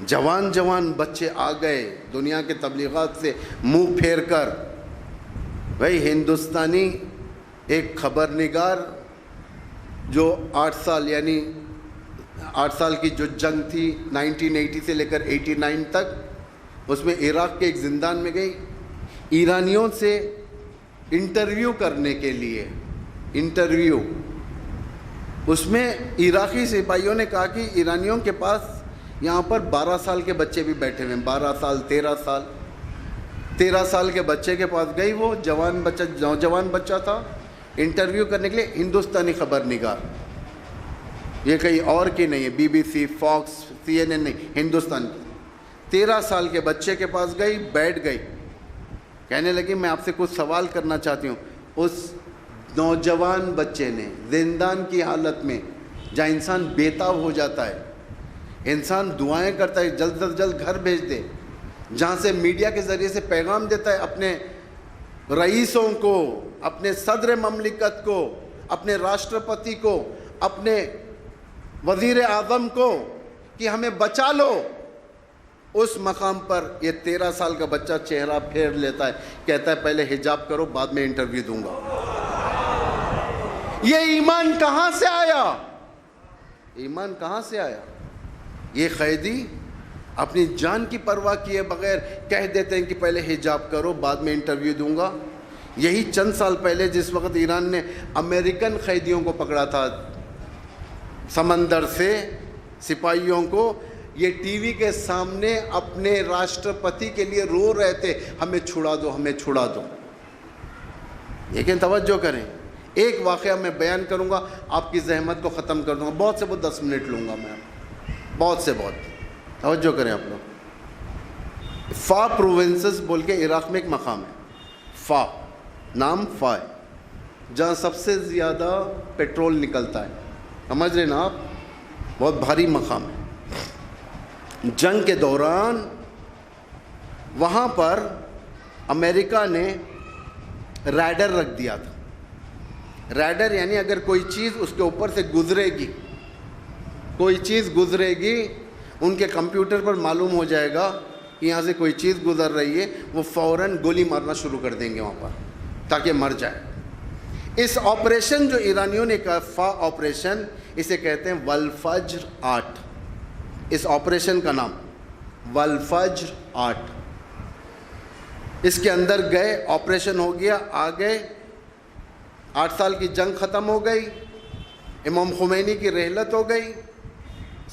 جوان جوان بچے آ گئے دنیا کے تبلیغات سے منہ پھیر کر. بھائی ہندوستانی ایک خبر نگار جو 8 سال یعنی 8 سال کی جو جنگ تھی 1980 سے لے کر 89 تک، اس میں عراق کے ایک زندان میں گئی ایرانیوں سے انٹرویو کرنے کے لیے. انٹرویو اس میں عراقی سپاہیوں نے کہا کہ ایرانیوں کے پاس یہاں پر 12 سال کے بچے بھی بیٹھے ہوئے ہیں، 12 سال 13 سال. 13 سال کے بچے کے پاس گئی، وہ نوجوان بچہ تھا، انٹرویو کرنے کے لیے ہندوستانی خبر نگار، یہ کہیں اور کی نہیں ہے، BBC، فاکس، CNN نہیں، ہندوستان کی۔ 13 سال کے بچے کے پاس گئی، بیٹھ گئی، کہنے لگی میں آپ سے کچھ سوال کرنا چاہتی ہوں۔ اس نوجوان بچے نے زندان کی حالت میں، جہاں انسان بےتاب ہو جاتا ہے، انسان دعائیں کرتا ہے جلد از جلد گھر بھیج دے، جہاں سے میڈیا کے ذریعے سے پیغام دیتا ہے اپنے رئیسوں کو، اپنے صدر مملکت کو، اپنے راشٹرپتی کو، اپنے وزیر اعظم کو کہ ہمیں بچا لو، اس مقام پر یہ 13 سال کا بچہ چہرہ پھیر لیتا ہے، کہتا ہے پہلے حجاب کرو بعد میں انٹرویو دوں گا۔ یہ ایمان کہاں سے آیا؟ ایمان کہاں سے آیا؟ یہ قیدی اپنی جان کی پرواہ کیے بغیر کہہ دیتے ہیں کہ پہلے حجاب کرو بعد میں انٹرویو دوں گا۔ یہی چند سال پہلے جس وقت ایران نے امریکن قیدیوں کو پکڑا تھا سمندر سے، سپاہیوں کو، یہ ٹی وی کے سامنے اپنے راشٹرپتی کے لیے رو رہے تھے، ہمیں چھڑا دو، ہمیں چھڑا دو۔ لیکن توجہ کریں، ایک واقعہ میں بیان کروں گا، آپ کی زحمت کو ختم کر دوں گا، بہت سے بہت 10 منٹ لوں گا میں، بہت سے بہت۔ توجہ کریں آپ لوگ، فا پروونسز بول کے عراق میں ایک مقام ہے، فا نام فا ہے، جہاں سب سے زیادہ پیٹرول نکلتا ہے، سمجھ رہے نا آپ، بہت بھاری مقام ہے۔ جنگ کے دوران وہاں پر امریکہ نے ریڈر رکھ دیا تھا۔ ریڈر یعنی اگر کوئی چیز اس کے اوپر سے گزرے گی، کوئی چیز گزرے گی، ان کے کمپیوٹر پر معلوم ہو جائے گا کہ یہاں سے کوئی چیز گزر رہی ہے، وہ فوراً گولی مارنا شروع کر دیں گے وہاں پر تاکہ مر جائے۔ اس آپریشن جو ایرانیوں نے کہا فا آپریشن، اسے کہتے ہیں والفجر 8۔ اس آپریشن کا نام والفجر 8۔ اس کے اندر گئے، آپریشن ہو گیا، آ گئے، 8 سال کی جنگ ختم ہو گئی، امام خمینی کی رحلت ہو گئی،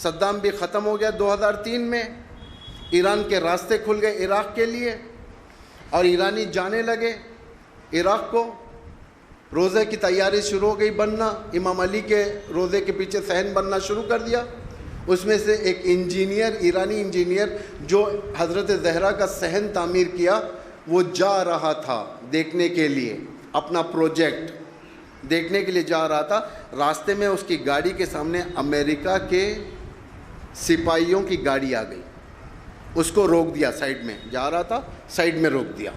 صدام بھی ختم ہو گیا 2003 میں، ایران کے راستے کھل گئے عراق کے لیے، اور ایرانی جانے لگے عراق کو۔ روزے کی تیاری شروع ہو گئی بننا، امام علی کے روزے کے پیچھے صحن بننا شروع کر دیا۔ اس میں سے ایک انجینئر، ایرانی انجینئر جو حضرت زہرا کا صحن تعمیر کیا، وہ جا رہا تھا دیکھنے کے لیے، اپنا پروجیکٹ دیکھنے کے لیے جا رہا تھا۔ راستے میں اس کی گاڑی کے سامنے امریکہ کے سپاہیوں کی گاڑی آ گئی، اس کو روک دیا، سائیڈ میں جا رہا تھا، سائیڈ میں روک دیا،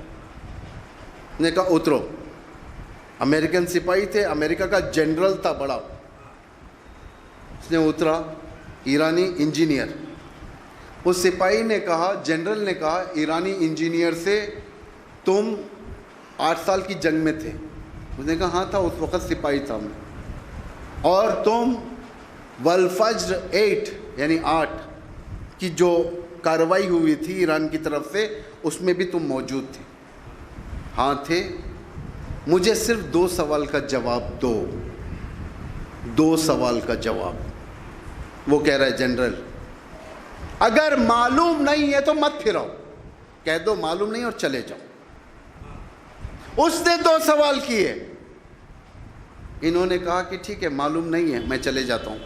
نے کہا اترو۔ امریکن سپاہی تھے، امریکہ کا جنرل تھا بڑا، اس نے اترا، ایرانی انجینئر۔ اس سپاہی نے کہا، جنرل نے کہا ایرانی انجینئر سے، تم 8 سال کی جنگ میں تھے؟ اس نے کہا ہاں تھا، اس وقت سپاہی تھا میں۔ اور تم والفجر 8 یعنی 8 کی جو کارروائی ہوئی تھی ایران کی طرف سے، اس میں بھی تم موجود تھے؟ ہاں تھے۔ مجھے صرف 2 سوال کا جواب دو، 2 سوال کا جواب۔ وہ کہہ رہا ہے جنرل، اگر معلوم نہیں ہے تو مت پھراؤ، کہہ دو معلوم نہیں اور چلے جاؤ۔ اس نے 2 سوال کیے، انہوں نے کہا کہ ٹھیک ہے معلوم نہیں ہے، میں چلے جاتا ہوں،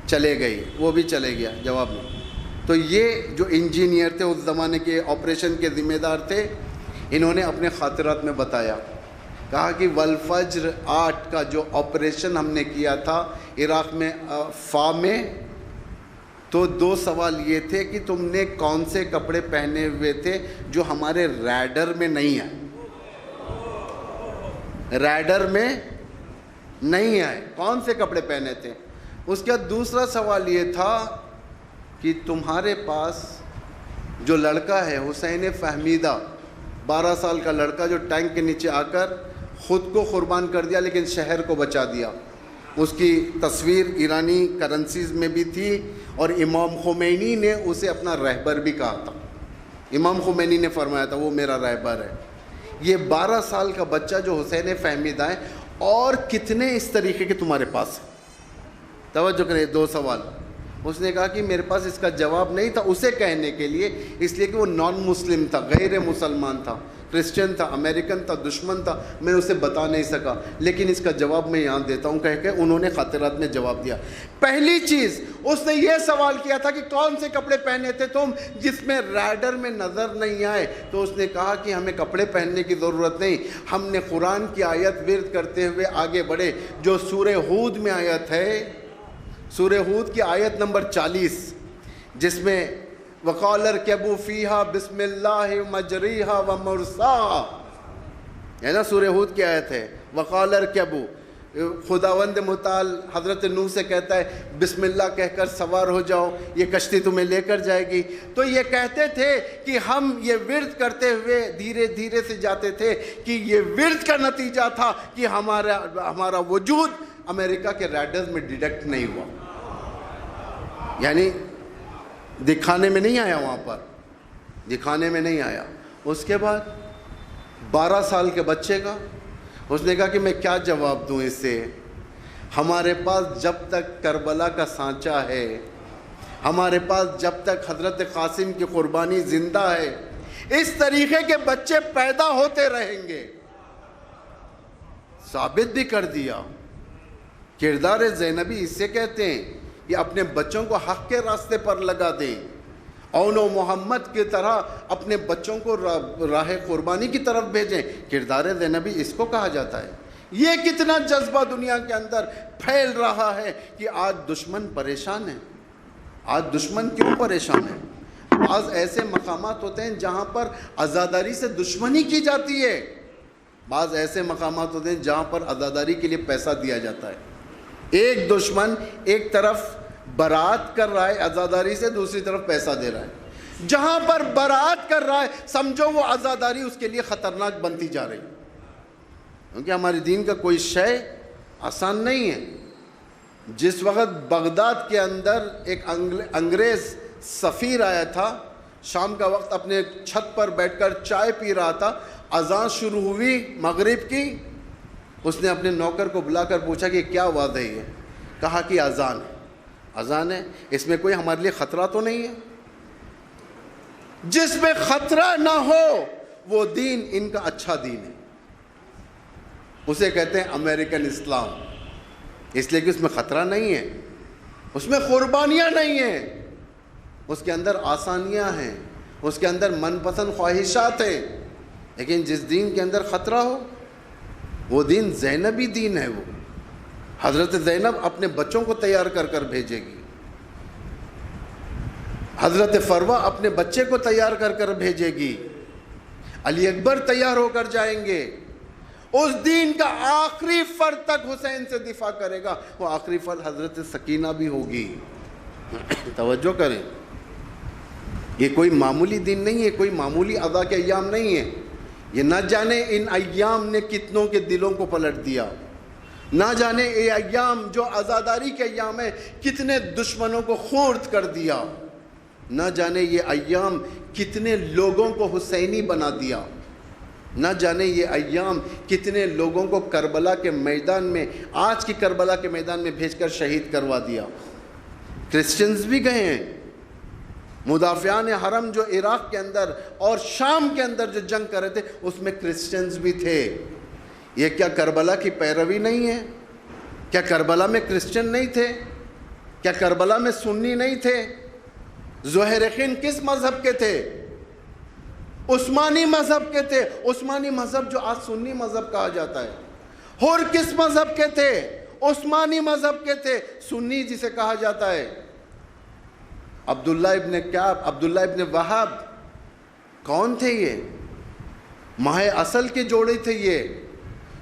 چلے گئی، وہ بھی چلے گیا، جواب نہیں۔ تو یہ جو انجینئر تھے اس زمانے کے آپریشن کے ذمہ دار تھے، انہوں نے اپنے خاطرات میں بتایا، کہا کہ والفجر 8 کا جو آپریشن ہم نے کیا تھا عراق میں فا میں، تو 2 سوال یہ تھے کہ تم نے کون سے کپڑے پہنے ہوئے تھے جو ہمارے ریڈر میں نہیں آئے، ریڈر میں نہیں آئے، کون سے کپڑے پہنے تھے۔ اس کا دوسرا سوال یہ تھا کہ تمہارے پاس جو لڑکا ہے حسین فہمیدہ، 12 سال کا لڑکا جو ٹینک کے نیچے آ کر خود کو قربان کر دیا لیکن شہر کو بچا دیا، اس کی تصویر ایرانی کرنسیز میں بھی تھی، اور امام خمینی نے اسے اپنا رہبر بھی کہا تھا، امام خمینی نے فرمایا تھا وہ میرا رہبر ہے۔ یہ 12 سال کا بچہ جو حسین فہمیدہ ہے، اور کتنے اس طریقے کے تمہارے پاس ہیں؟ توجہ کریں، 2 سوال۔ اس نے کہا کہ میرے پاس اس کا جواب نہیں تھا اسے کہنے کے لیے، اس لیے کہ وہ نان مسلم تھا، غیر مسلمان تھا، کرسچن تھا، امریکن تھا، دشمن تھا، میں اسے بتا نہیں سکا، لیکن اس کا جواب میں یہاں دیتا ہوں کہہ کے انہوں نے خاطرات میں جواب دیا۔ پہلی چیز اس نے یہ سوال کیا تھا کہ کون سے کپڑے پہنے تھے تم جس میں ریڈر میں نظر نہیں آئے؟ تو اس نے کہا کہ ہمیں کپڑے پہننے کی ضرورت نہیں، ہم نے قرآن کی آیت ورد کرتے ہوئے آگے بڑھے جو سورہ ہود میں آیت ہے، سورہ ہود کی آیت نمبر 40، جس میں وَقَالَ ارْكَبُوا فِيهَا بِسْمِ اللَّهِ مَجْرِيهَا وَمُرْسَاهَا، ہے نا، سورہ ہود کی آیت ہے وَقَالَ ارْكَبُوا، خداوند متعال حضرت نوح سے کہتا ہے بسم اللہ کہہ کر سوار ہو جاؤ، یہ کشتی تمہیں لے کر جائے گی۔ تو یہ کہتے تھے کہ ہم یہ ورد کرتے ہوئے دھیرے دھیرے سے جاتے تھے کہ یہ ورد کا نتیجہ تھا کہ ہمارا وجود امریکہ کے ریڈرز میں ڈیٹیکٹ نہیں ہوا، یعنی دکھانے میں نہیں آیا، وہاں پر دکھانے میں نہیں آیا۔ اس کے بعد 12 سال کے بچے کا اس نے کہا کہ میں کیا جواب دوں اس سے، ہمارے پاس جب تک کربلا کا سانچہ ہے، ہمارے پاس جب تک حضرت قاسم کی قربانی زندہ ہے، اس طریقے کے بچے پیدا ہوتے رہیں گے۔ ثابت بھی کر دیا، کردار زینبی اس سے کہتے ہیں کہ اپنے بچوں کو حق کے راستے پر لگا دیں، اون و محمد کی طرح اپنے بچوں کو راہ قربانی کی طرف بھیجیں۔ کردار زینبی اس کو کہا جاتا ہے۔ یہ کتنا جذبہ دنیا کے اندر پھیل رہا ہے کہ آج دشمن پریشان ہے۔ آج دشمن کیوں پریشان ہے؟ بعض ایسے مقامات ہوتے ہیں جہاں پر عزاداری سے دشمنی کی جاتی ہے، بعض ایسے مقامات ہوتے ہیں جہاں پر عزاداری کے لیے پیسہ دیا جاتا ہے۔ ایک دشمن ایک طرف برات کر رہا ہے عزاداری سے، دوسری طرف پیسہ دے رہا ہے۔ جہاں پر برات کر رہا ہے سمجھو وہ عزاداری اس کے لیے خطرناک بنتی جا رہی، کیونکہ ہمارے دین کا کوئی شے آسان نہیں ہے۔ جس وقت بغداد کے اندر ایک انگریز سفیر آیا تھا، شام کا وقت اپنے چھت پر بیٹھ کر چائے پی رہا تھا، اذان شروع ہوئی مغرب کی، اس نے اپنے نوکر کو بلا کر پوچھا کہ کیا آواز ہے یہ؟ کہا کہ اذان ہے۔ اذان ہے، اس میں کوئی ہمارے لیے خطرہ تو نہیں ہے؟ جس میں خطرہ نہ ہو وہ دین ان کا اچھا دین ہے، اسے کہتے ہیں امریکن اسلام، اس لیے کہ اس میں خطرہ نہیں ہے، اس میں قربانیاں نہیں ہیں، اس کے اندر آسانیاں ہیں، اس کے اندر من پسند خواہشات ہیں۔ لیکن جس دین کے اندر خطرہ ہو وہ دین زینبی دین ہے۔ وہ حضرت زینب اپنے بچوں کو تیار کر کر بھیجے گی، حضرت فروہ اپنے بچے کو تیار کر کر بھیجے گی، علی اکبر تیار ہو کر جائیں گے، اس دین کا آخری فرد تک حسین سے دفاع کرے گا۔ وہ آخری فرد حضرت سکینہ بھی ہوگی۔ توجہ کریں، یہ کوئی معمولی دن نہیں ہے، کوئی معمولی ادا کے ایام نہیں ہے۔ یہ نہ جانے ان ایام نے کتنوں کے دلوں کو پلٹ دیا، نہ جانے یہ ایام جو عزاداری کے ایام ہے کتنے دشمنوں کو خورد کر دیا، نہ جانے یہ ایام کتنے لوگوں کو حسینی بنا دیا، نہ جانے یہ ایام کتنے لوگوں کو کربلا کے میدان میں، آج کی کربلا کے میدان میں بھیج کر شہید کروا دیا۔ کرسچنز بھی گئے ہیں، مدافعان حرم جو عراق کے اندر اور شام کے اندر جو جنگ کر رہے تھے اس میں کرسچنز بھی تھے۔ یہ کیا کربلا کی پیروی نہیں ہے؟ کیا کربلا میں کرسچن نہیں تھے؟ کیا کربلا میں سنی نہیں تھے؟ زہرقین کس مذہب کے تھے؟ عثمانی مذہب کے تھے۔ عثمانی مذہب جو آج سنی مذہب کہا جاتا ہے۔ اور کس مذہب کے تھے؟ عثمانی مذہب کے تھے، سنی جسے کہا جاتا ہے۔ عبداللہ ابن کعب، عبداللہ ابن وہاب کون تھے؟ یہ ماہ اصل کے جوڑے تھے، یہ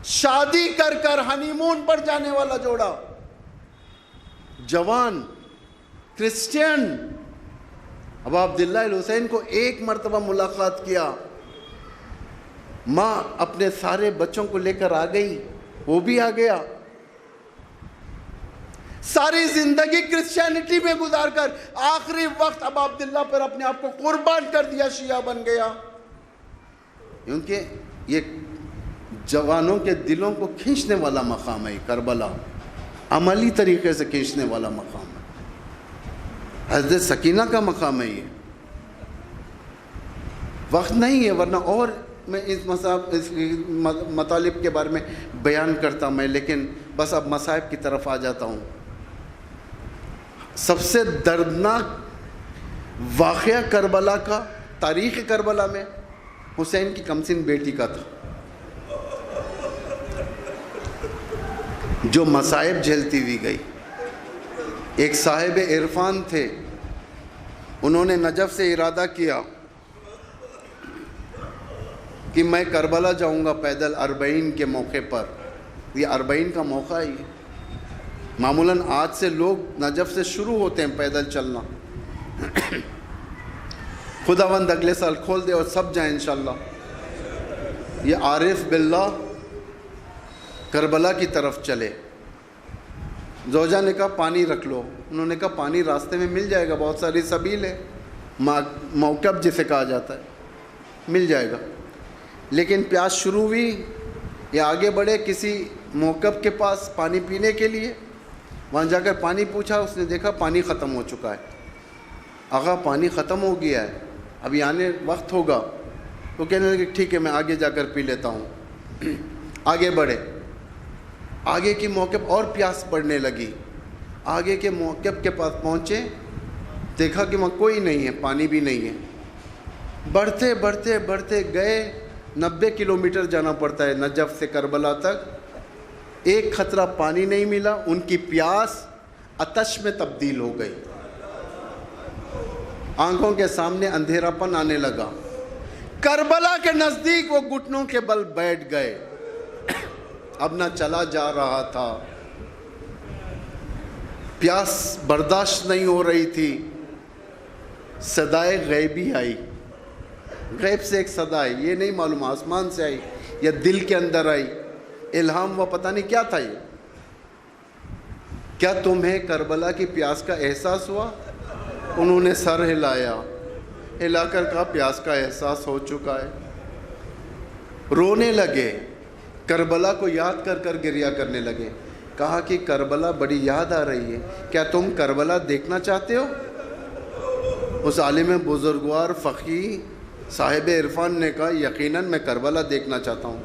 شادی کر کر ہنی مون پر جانے والا جوڑا، جوان کرسچین۔ اب عبداللہ الحسین کو ایک مرتبہ ملاقات کیا، ماں اپنے سارے بچوں کو لے کر آ گئی، وہ بھی آ گیا، ساری زندگی کرسچینٹی میں گزار کر آخری وقت اب عبداللہ پر اپنے آپ کو قربان کر دیا، شیعہ بن گیا۔ کیونکہ یہ جوانوں کے دلوں کو کھینچنے والا مقام ہے کربلا، عملی طریقے سے کھینچنے والا مقام ہے۔ حضرت سکینہ کا مقام ہے یہ. وقت نہیں ہے ورنہ اور میں اس مطالب کے بارے میں بیان کرتا میں، لیکن بس اب مصائب کی طرف آ جاتا ہوں. سب سے دردناک واقعہ کربلا کا، تاریخ کربلا میں حسین کی کمسن بیٹی کا تھا، جو مصائب جھیلتی ہوئی گئی. ایک صاحب عرفان تھے، انہوں نے نجف سے ارادہ کیا کہ میں کربلا جاؤں گا پیدل 40 کے موقع پر. یہ 40 کا موقع ہے. معمولاً آج سے لوگ نجف سے شروع ہوتے ہیں پیدل چلنا. خداوند اگلے سال کھول دے اور سب جائیں انشاءاللہ. یہ عارف باللہ کربلا کی طرف چلے. زوجہ نے کہا پانی رکھ لو. انہوں نے کہا پانی راستے میں مل جائے گا، بہت ساری سبیل ہے، موقب جسے کہا جاتا ہے، مل جائے گا. لیکن پیاس شروع ہوئی، یہ آگے بڑھے کسی موقب کے پاس پانی پینے کے لیے. وہاں جا کر پانی پوچھا، اس نے دیکھا پانی ختم ہو چکا ہے. آقا پانی ختم ہو گیا ہے، ابھی آنے وقت ہوگا. تو کہنے لگے ٹھیک ہے میں آگے جا کر پی لیتا ہوں. آگے بڑھے، آگے کی موقب اور پیاس بڑھنے لگی. آگے کے موقب کے پاس پہنچے، دیکھا کہ وہاں کوئی نہیں ہے، پانی بھی نہیں ہے. بڑھتے بڑھتے بڑھتے گئے. 90 کلومیٹر جانا پڑتا ہے نجف سے کربلا تک. ایک قطرہ پانی نہیں ملا. ان کی پیاس آتش میں تبدیل ہو گئی. آنکھوں کے سامنے اندھیرا پن آنے لگا. کربلا کے نزدیک وہ گھٹنوں کے بل بیٹھ گئے. اب نہ چلا جا رہا تھا، پیاس برداشت نہیں ہو رہی تھی. صدائے غیبی آئی. غیب سے ایک صدا آئی، یہ نہیں معلوم آسمان سے آئی یا دل کے اندر آئی، الہام و پتہ نہیں کیا تھا. یہ کیا تمہیں کربلا کی پیاس کا احساس ہوا؟ انہوں نے سر ہلایا، ہلا کر کہا پیاس کا احساس ہو چکا ہے. رونے لگے، کربلا کو یاد کر کر گریہ کرنے لگے. کہا کہ کربلا بڑی یاد آ رہی ہے، کیا تم کربلا دیکھنا چاہتے ہو؟ اس عالم بزرگوار فقیہ صاحب عرفان نے کہا یقیناً میں کربلا دیکھنا چاہتا ہوں.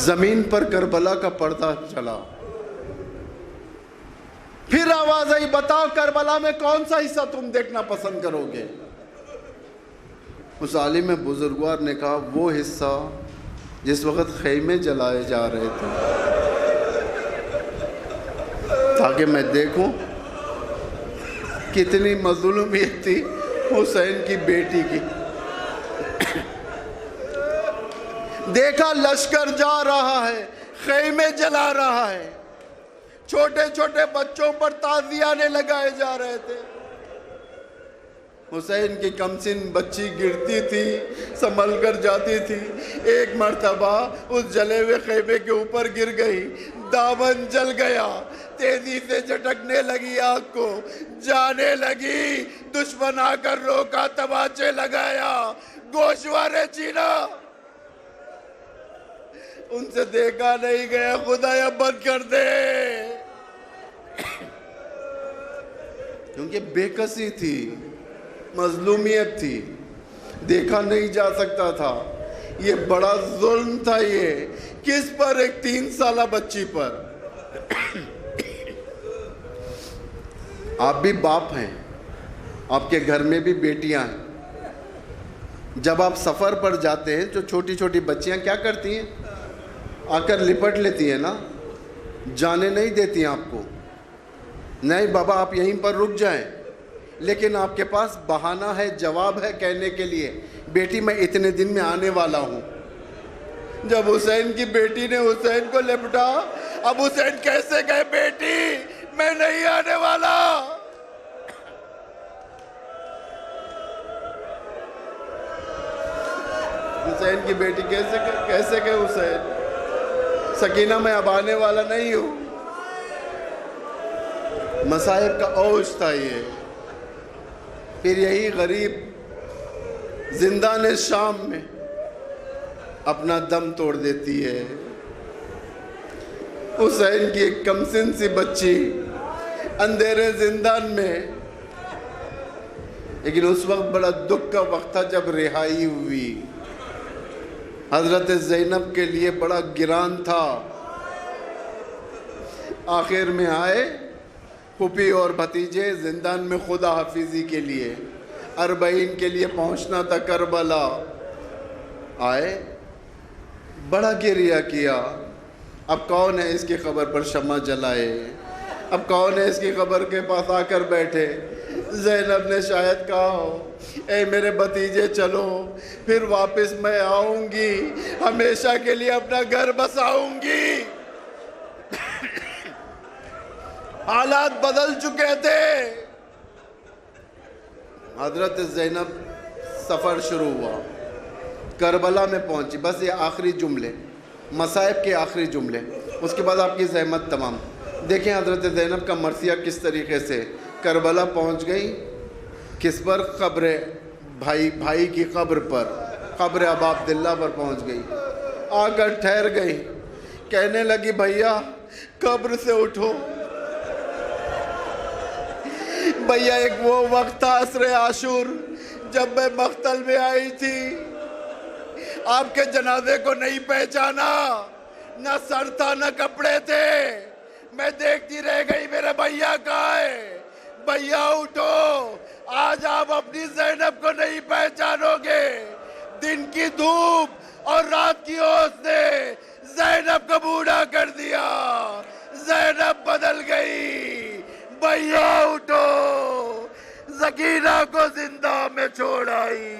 زمین پر کربلا کا پردہ چلا. پھر آواز آئی بتاؤ کربلا میں کون سا حصہ تم دیکھنا پسند کرو گے؟ اس عالم بزرگوار نے کہا وہ حصہ جس وقت خیمے جلائے جا رہے تھے، تاکہ میں دیکھوں کتنی مظلومیت تھی حسین کی بیٹی کی. دیکھا لشکر جا رہا ہے، خیمے جلا رہا ہے، چھوٹے چھوٹے بچوں پر تعزیانے لگائے جا رہے تھے. حسین کی کمسن بچی گرتی تھی، سنبھل کر جاتی تھی. ایک مرتبہ اس جلے ہوئے خیمے کے اوپر گر گئی، دامن جل گیا، تیزی سے جھٹکنے لگی، آگ کو جانے لگی. دشمن آ کر روکا، تماچے لگایا، گوشوارے چینا. ان سے دیکھا نہیں گیا، خدایا بند کر دے. کیونکہ بے کسی تھی، مظلومیت تھی، دیکھا نہیں جا سکتا تھا. یہ بڑا ظلم تھا. یہ کس پر؟ ایک 3 سالہ بچی پر. آپ بھی باپ ہیں، آپ کے گھر میں بھی بیٹیاں ہیں. جب آپ سفر پر جاتے ہیں تو چھوٹی چھوٹی بچیاں کیا کرتی ہیں؟ آ کر لپٹ لیتی ہیں نا، جانے نہیں دیتی ہیں آپ کو. نہیں بابا آپ یہیں پر رک جائیں. لیکن آپ کے پاس بہانہ ہے، جواب ہے کہنے کے لیے بیٹی میں اتنے دن میں آنے والا ہوں. جب حسین کی بیٹی نے حسین کو لپٹا، اب حسین کیسے کہے بیٹی میں نہیں آنے والا؟ حسین کی بیٹی کیسے کہ حسین سکینہ میں اب آنے والا نہیں ہوں. مصائب کا اوج تھا یہ. پھر یہی غریب زندان شام میں اپنا دم توڑ دیتی ہے. حسین کی ایک کمسن سی بچی اندھیرے زندان میں لیکن اس وقت بڑا دکھ کا وقت تھا جب رہائی ہوئی. حضرت زینب کے لیے بڑا گران تھا. آخر میں آئے پھوپھی اور بھتیجے زندان میں خدا حافظی کے لیے، 40 کے لیے پہنچنا تھا کربلا. آئے بڑا گریہ کیا. اب کون ہے اس کی قبر پر شمع جلائے؟ اب کون ہے اس کی قبر کے پاس آ کر بیٹھے؟ زینب نے شاید کہا ہو اے میرے بھتیجے چلو، پھر واپس میں آؤں گی، ہمیشہ کے لیے اپنا گھر بساؤں گی. حالات بدل چکے تھے. حضرت زینب سفر شروع ہوا، کربلا میں پہنچی. بس یہ آخری جملے، مصائب کے آخری جملے، اس کے بعد آپ کی زحمت تمام. دیکھیں حضرت زینب کا مرثیہ کس طریقے سے کربلا پہنچ گئی. کس پر؟ قبر بھائی کی قبر پر، قبر ابا عبداللہ پر پہنچ گئی. آ کر ٹھہر گئی. کہنے لگی بھیا قبر سے اٹھو. بھیا ایک وہ وقت تھا عصر عاشور جب میں مقتل میں آئی تھی، آپ کے جنازے کو نہیں پہچانا، نہ سر تھا نہ کپڑے تھے. میں دیکھتی رہ گئی میرا بھیا کہاں ہے. بھیا اٹھو، آج آپ اپنی زینب کو نہیں پہچانو گے. دن کی دھوپ اور رات کی اوس نے زینب کو بوڑھا کر دیا. زینب بدل گئی. بھیا اٹھو، سکینہ کو زندہ میں چھوڑ آئی.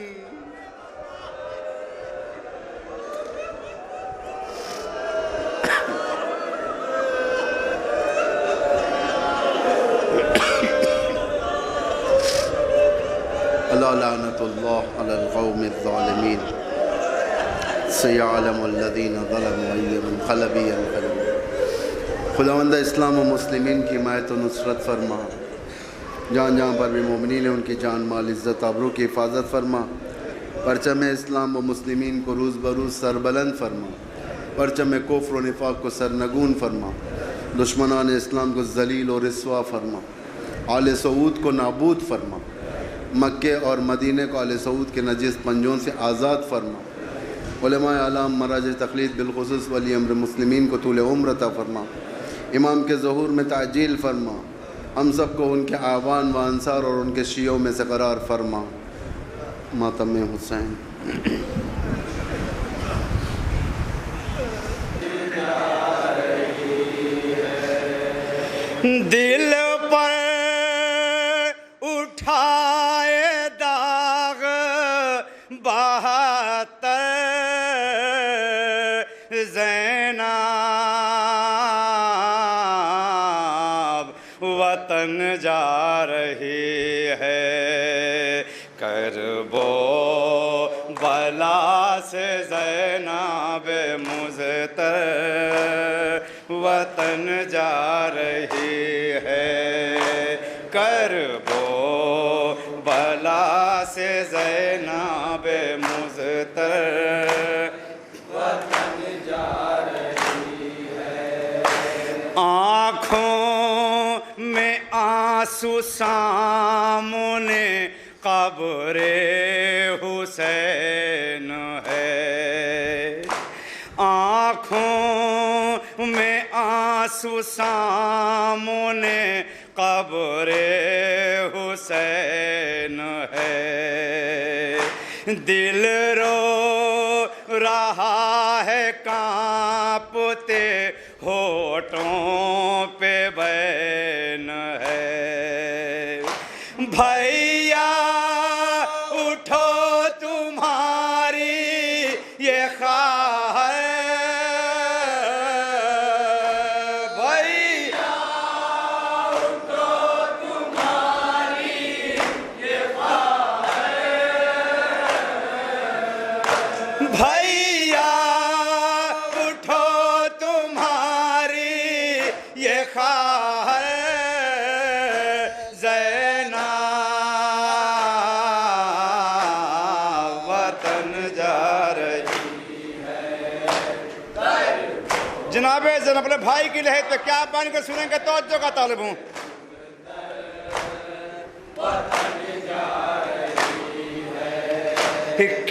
لعنت اللہ علی القوم الظالمین سیعلم الذین ظلموا ای منقلب ینقلبون. خداوند اسلام و مسلمین کی حمایت و نصرت فرما. جہاں جہاں پر بھی مومنین ہیں ان کی جان مال عزت آبرو کی حفاظت فرما. پرچم اسلام و مسلمین کو روز بروز سربلند فرما. پرچم کفر و نفاق کو سرنگون فرما. دشمنان اسلام کو ذلیل و رسوا فرما. آل سعود کو نابود فرما. مکے اور مدینہ کو آل سعود کے نجس پنجوں سے آزاد فرما. علماء اعلام مراجع تقلید بالخصوص ولی امر مسلمین کو طول عمر عطا فرما. امام کے ظہور میں تعجیل فرما. ہم سب کو ان کے اعوان و انصار اور ان کے شیعوں میں سے قرار فرما. ماتم حسین. دل پر اٹھائے داغ 72 زینب وطن جا رہی ہے کرب و بلا سے. زینب مضطر وطن جا رہی ہے کرب و بلا سے. زینب مضطر وطن جا رہی ہے. آنکھوں میں آنسو سامنے قبر حسین ہے. آنکھوں میں آنسو سامنے قبر حسین ہے. دل رو رہا ہے کانپتے ہونٹوں پہ بین ہے. بھیا اٹھو تمہاری یہ خواہ ہے. بھیا اٹھو تمہاری یہ خواہ ہے. بھیا اٹھو تمہاری یہ خواہ ہے. جناب زینب اپنے بھائی کی لہر پہ کیا بن کر سنیں گے؟ توجہ کا طالب ہوں.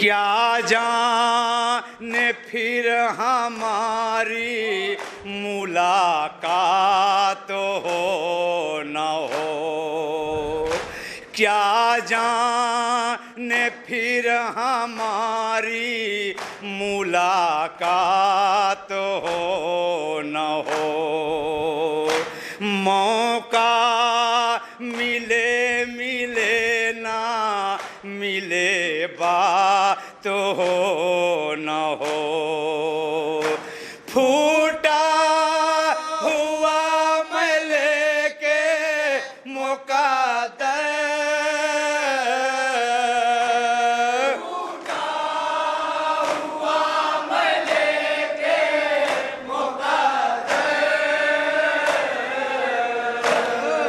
کیا جانے پھر ہماری ملاقات ہو نہ ہو، کیا جانے پھر ہماری ملاقات ہو نہ ہو، موقع ملے ملے نہ ملے بات ہو نہ ہو، پھوٹا ہوا میں لے کے مقدر،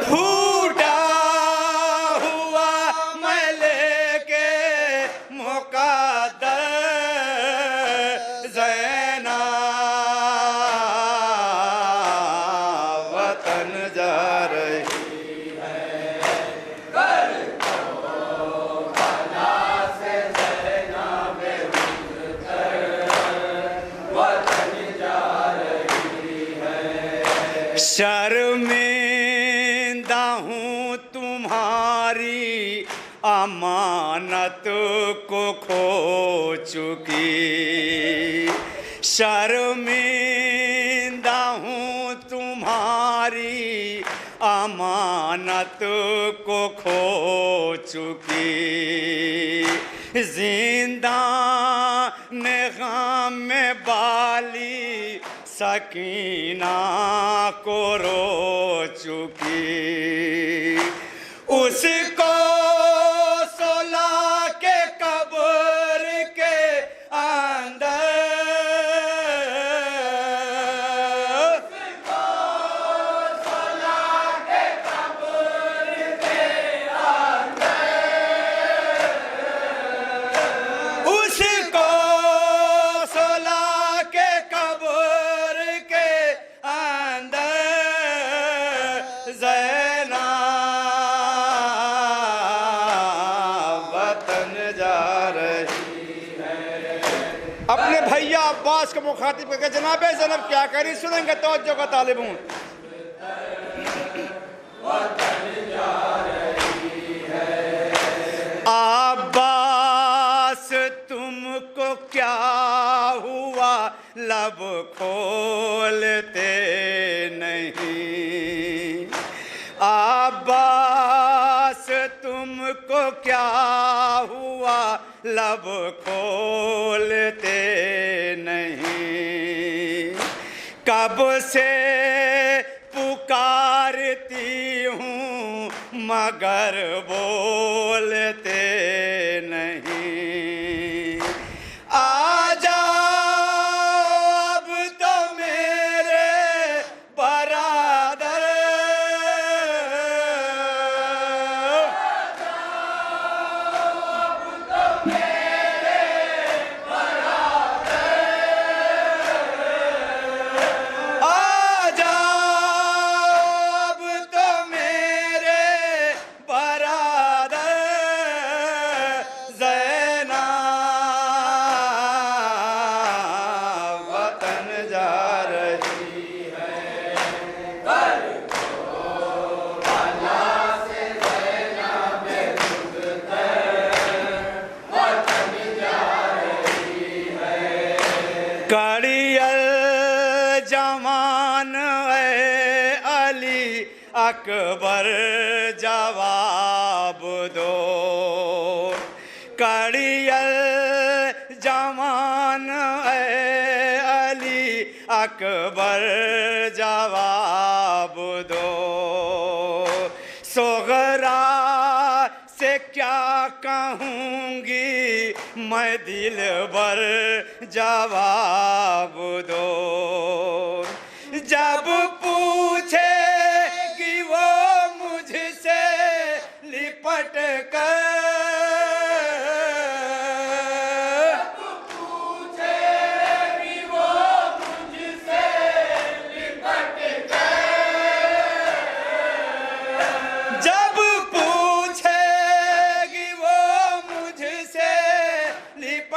پھوٹا ہوا میں لے کے مقدر، زینب وطن جا رہی ہے، شرمندہ ہوں تمہاری امانت کو کھو چکی، شرمندہ ہوں تمہاری امانت کو کھو چکی، زندان غم میں بالی سکینہ کو رو چکی، اس کو سولا کے قبر کے اندر، اس کو سولا کے قبر کے اندر، زینب وطن جا رہی ہے۔ اپنے بھیا عباس کو مخاطب کر کے جناب زینب کیا کری، سنیں گے توجہ کا طالب ہوں۔ عباس تم کو کیا ہوا، لب کھولتے نہیں، عباس تم کو کیا ہوا، لب کھولتے نہیں، کب سے پکارتی ہوں مگر بولتے نہیں، آ جاؤ اب تو میرے برادر، آ جاؤ اب تو میرے برادر، زینب وطن جا رہی ہے، کڑی الجمان اے علی اکبر جواب دو، کڑی الجمان اے علی اکبر جواب دو، صغرا سے کیا کہوں گی میں دل بر جواب دو، جب پوچھے گی وہ مجھ سے لپٹ کر، جب پوچھے گی وہ مجھ سے لپٹ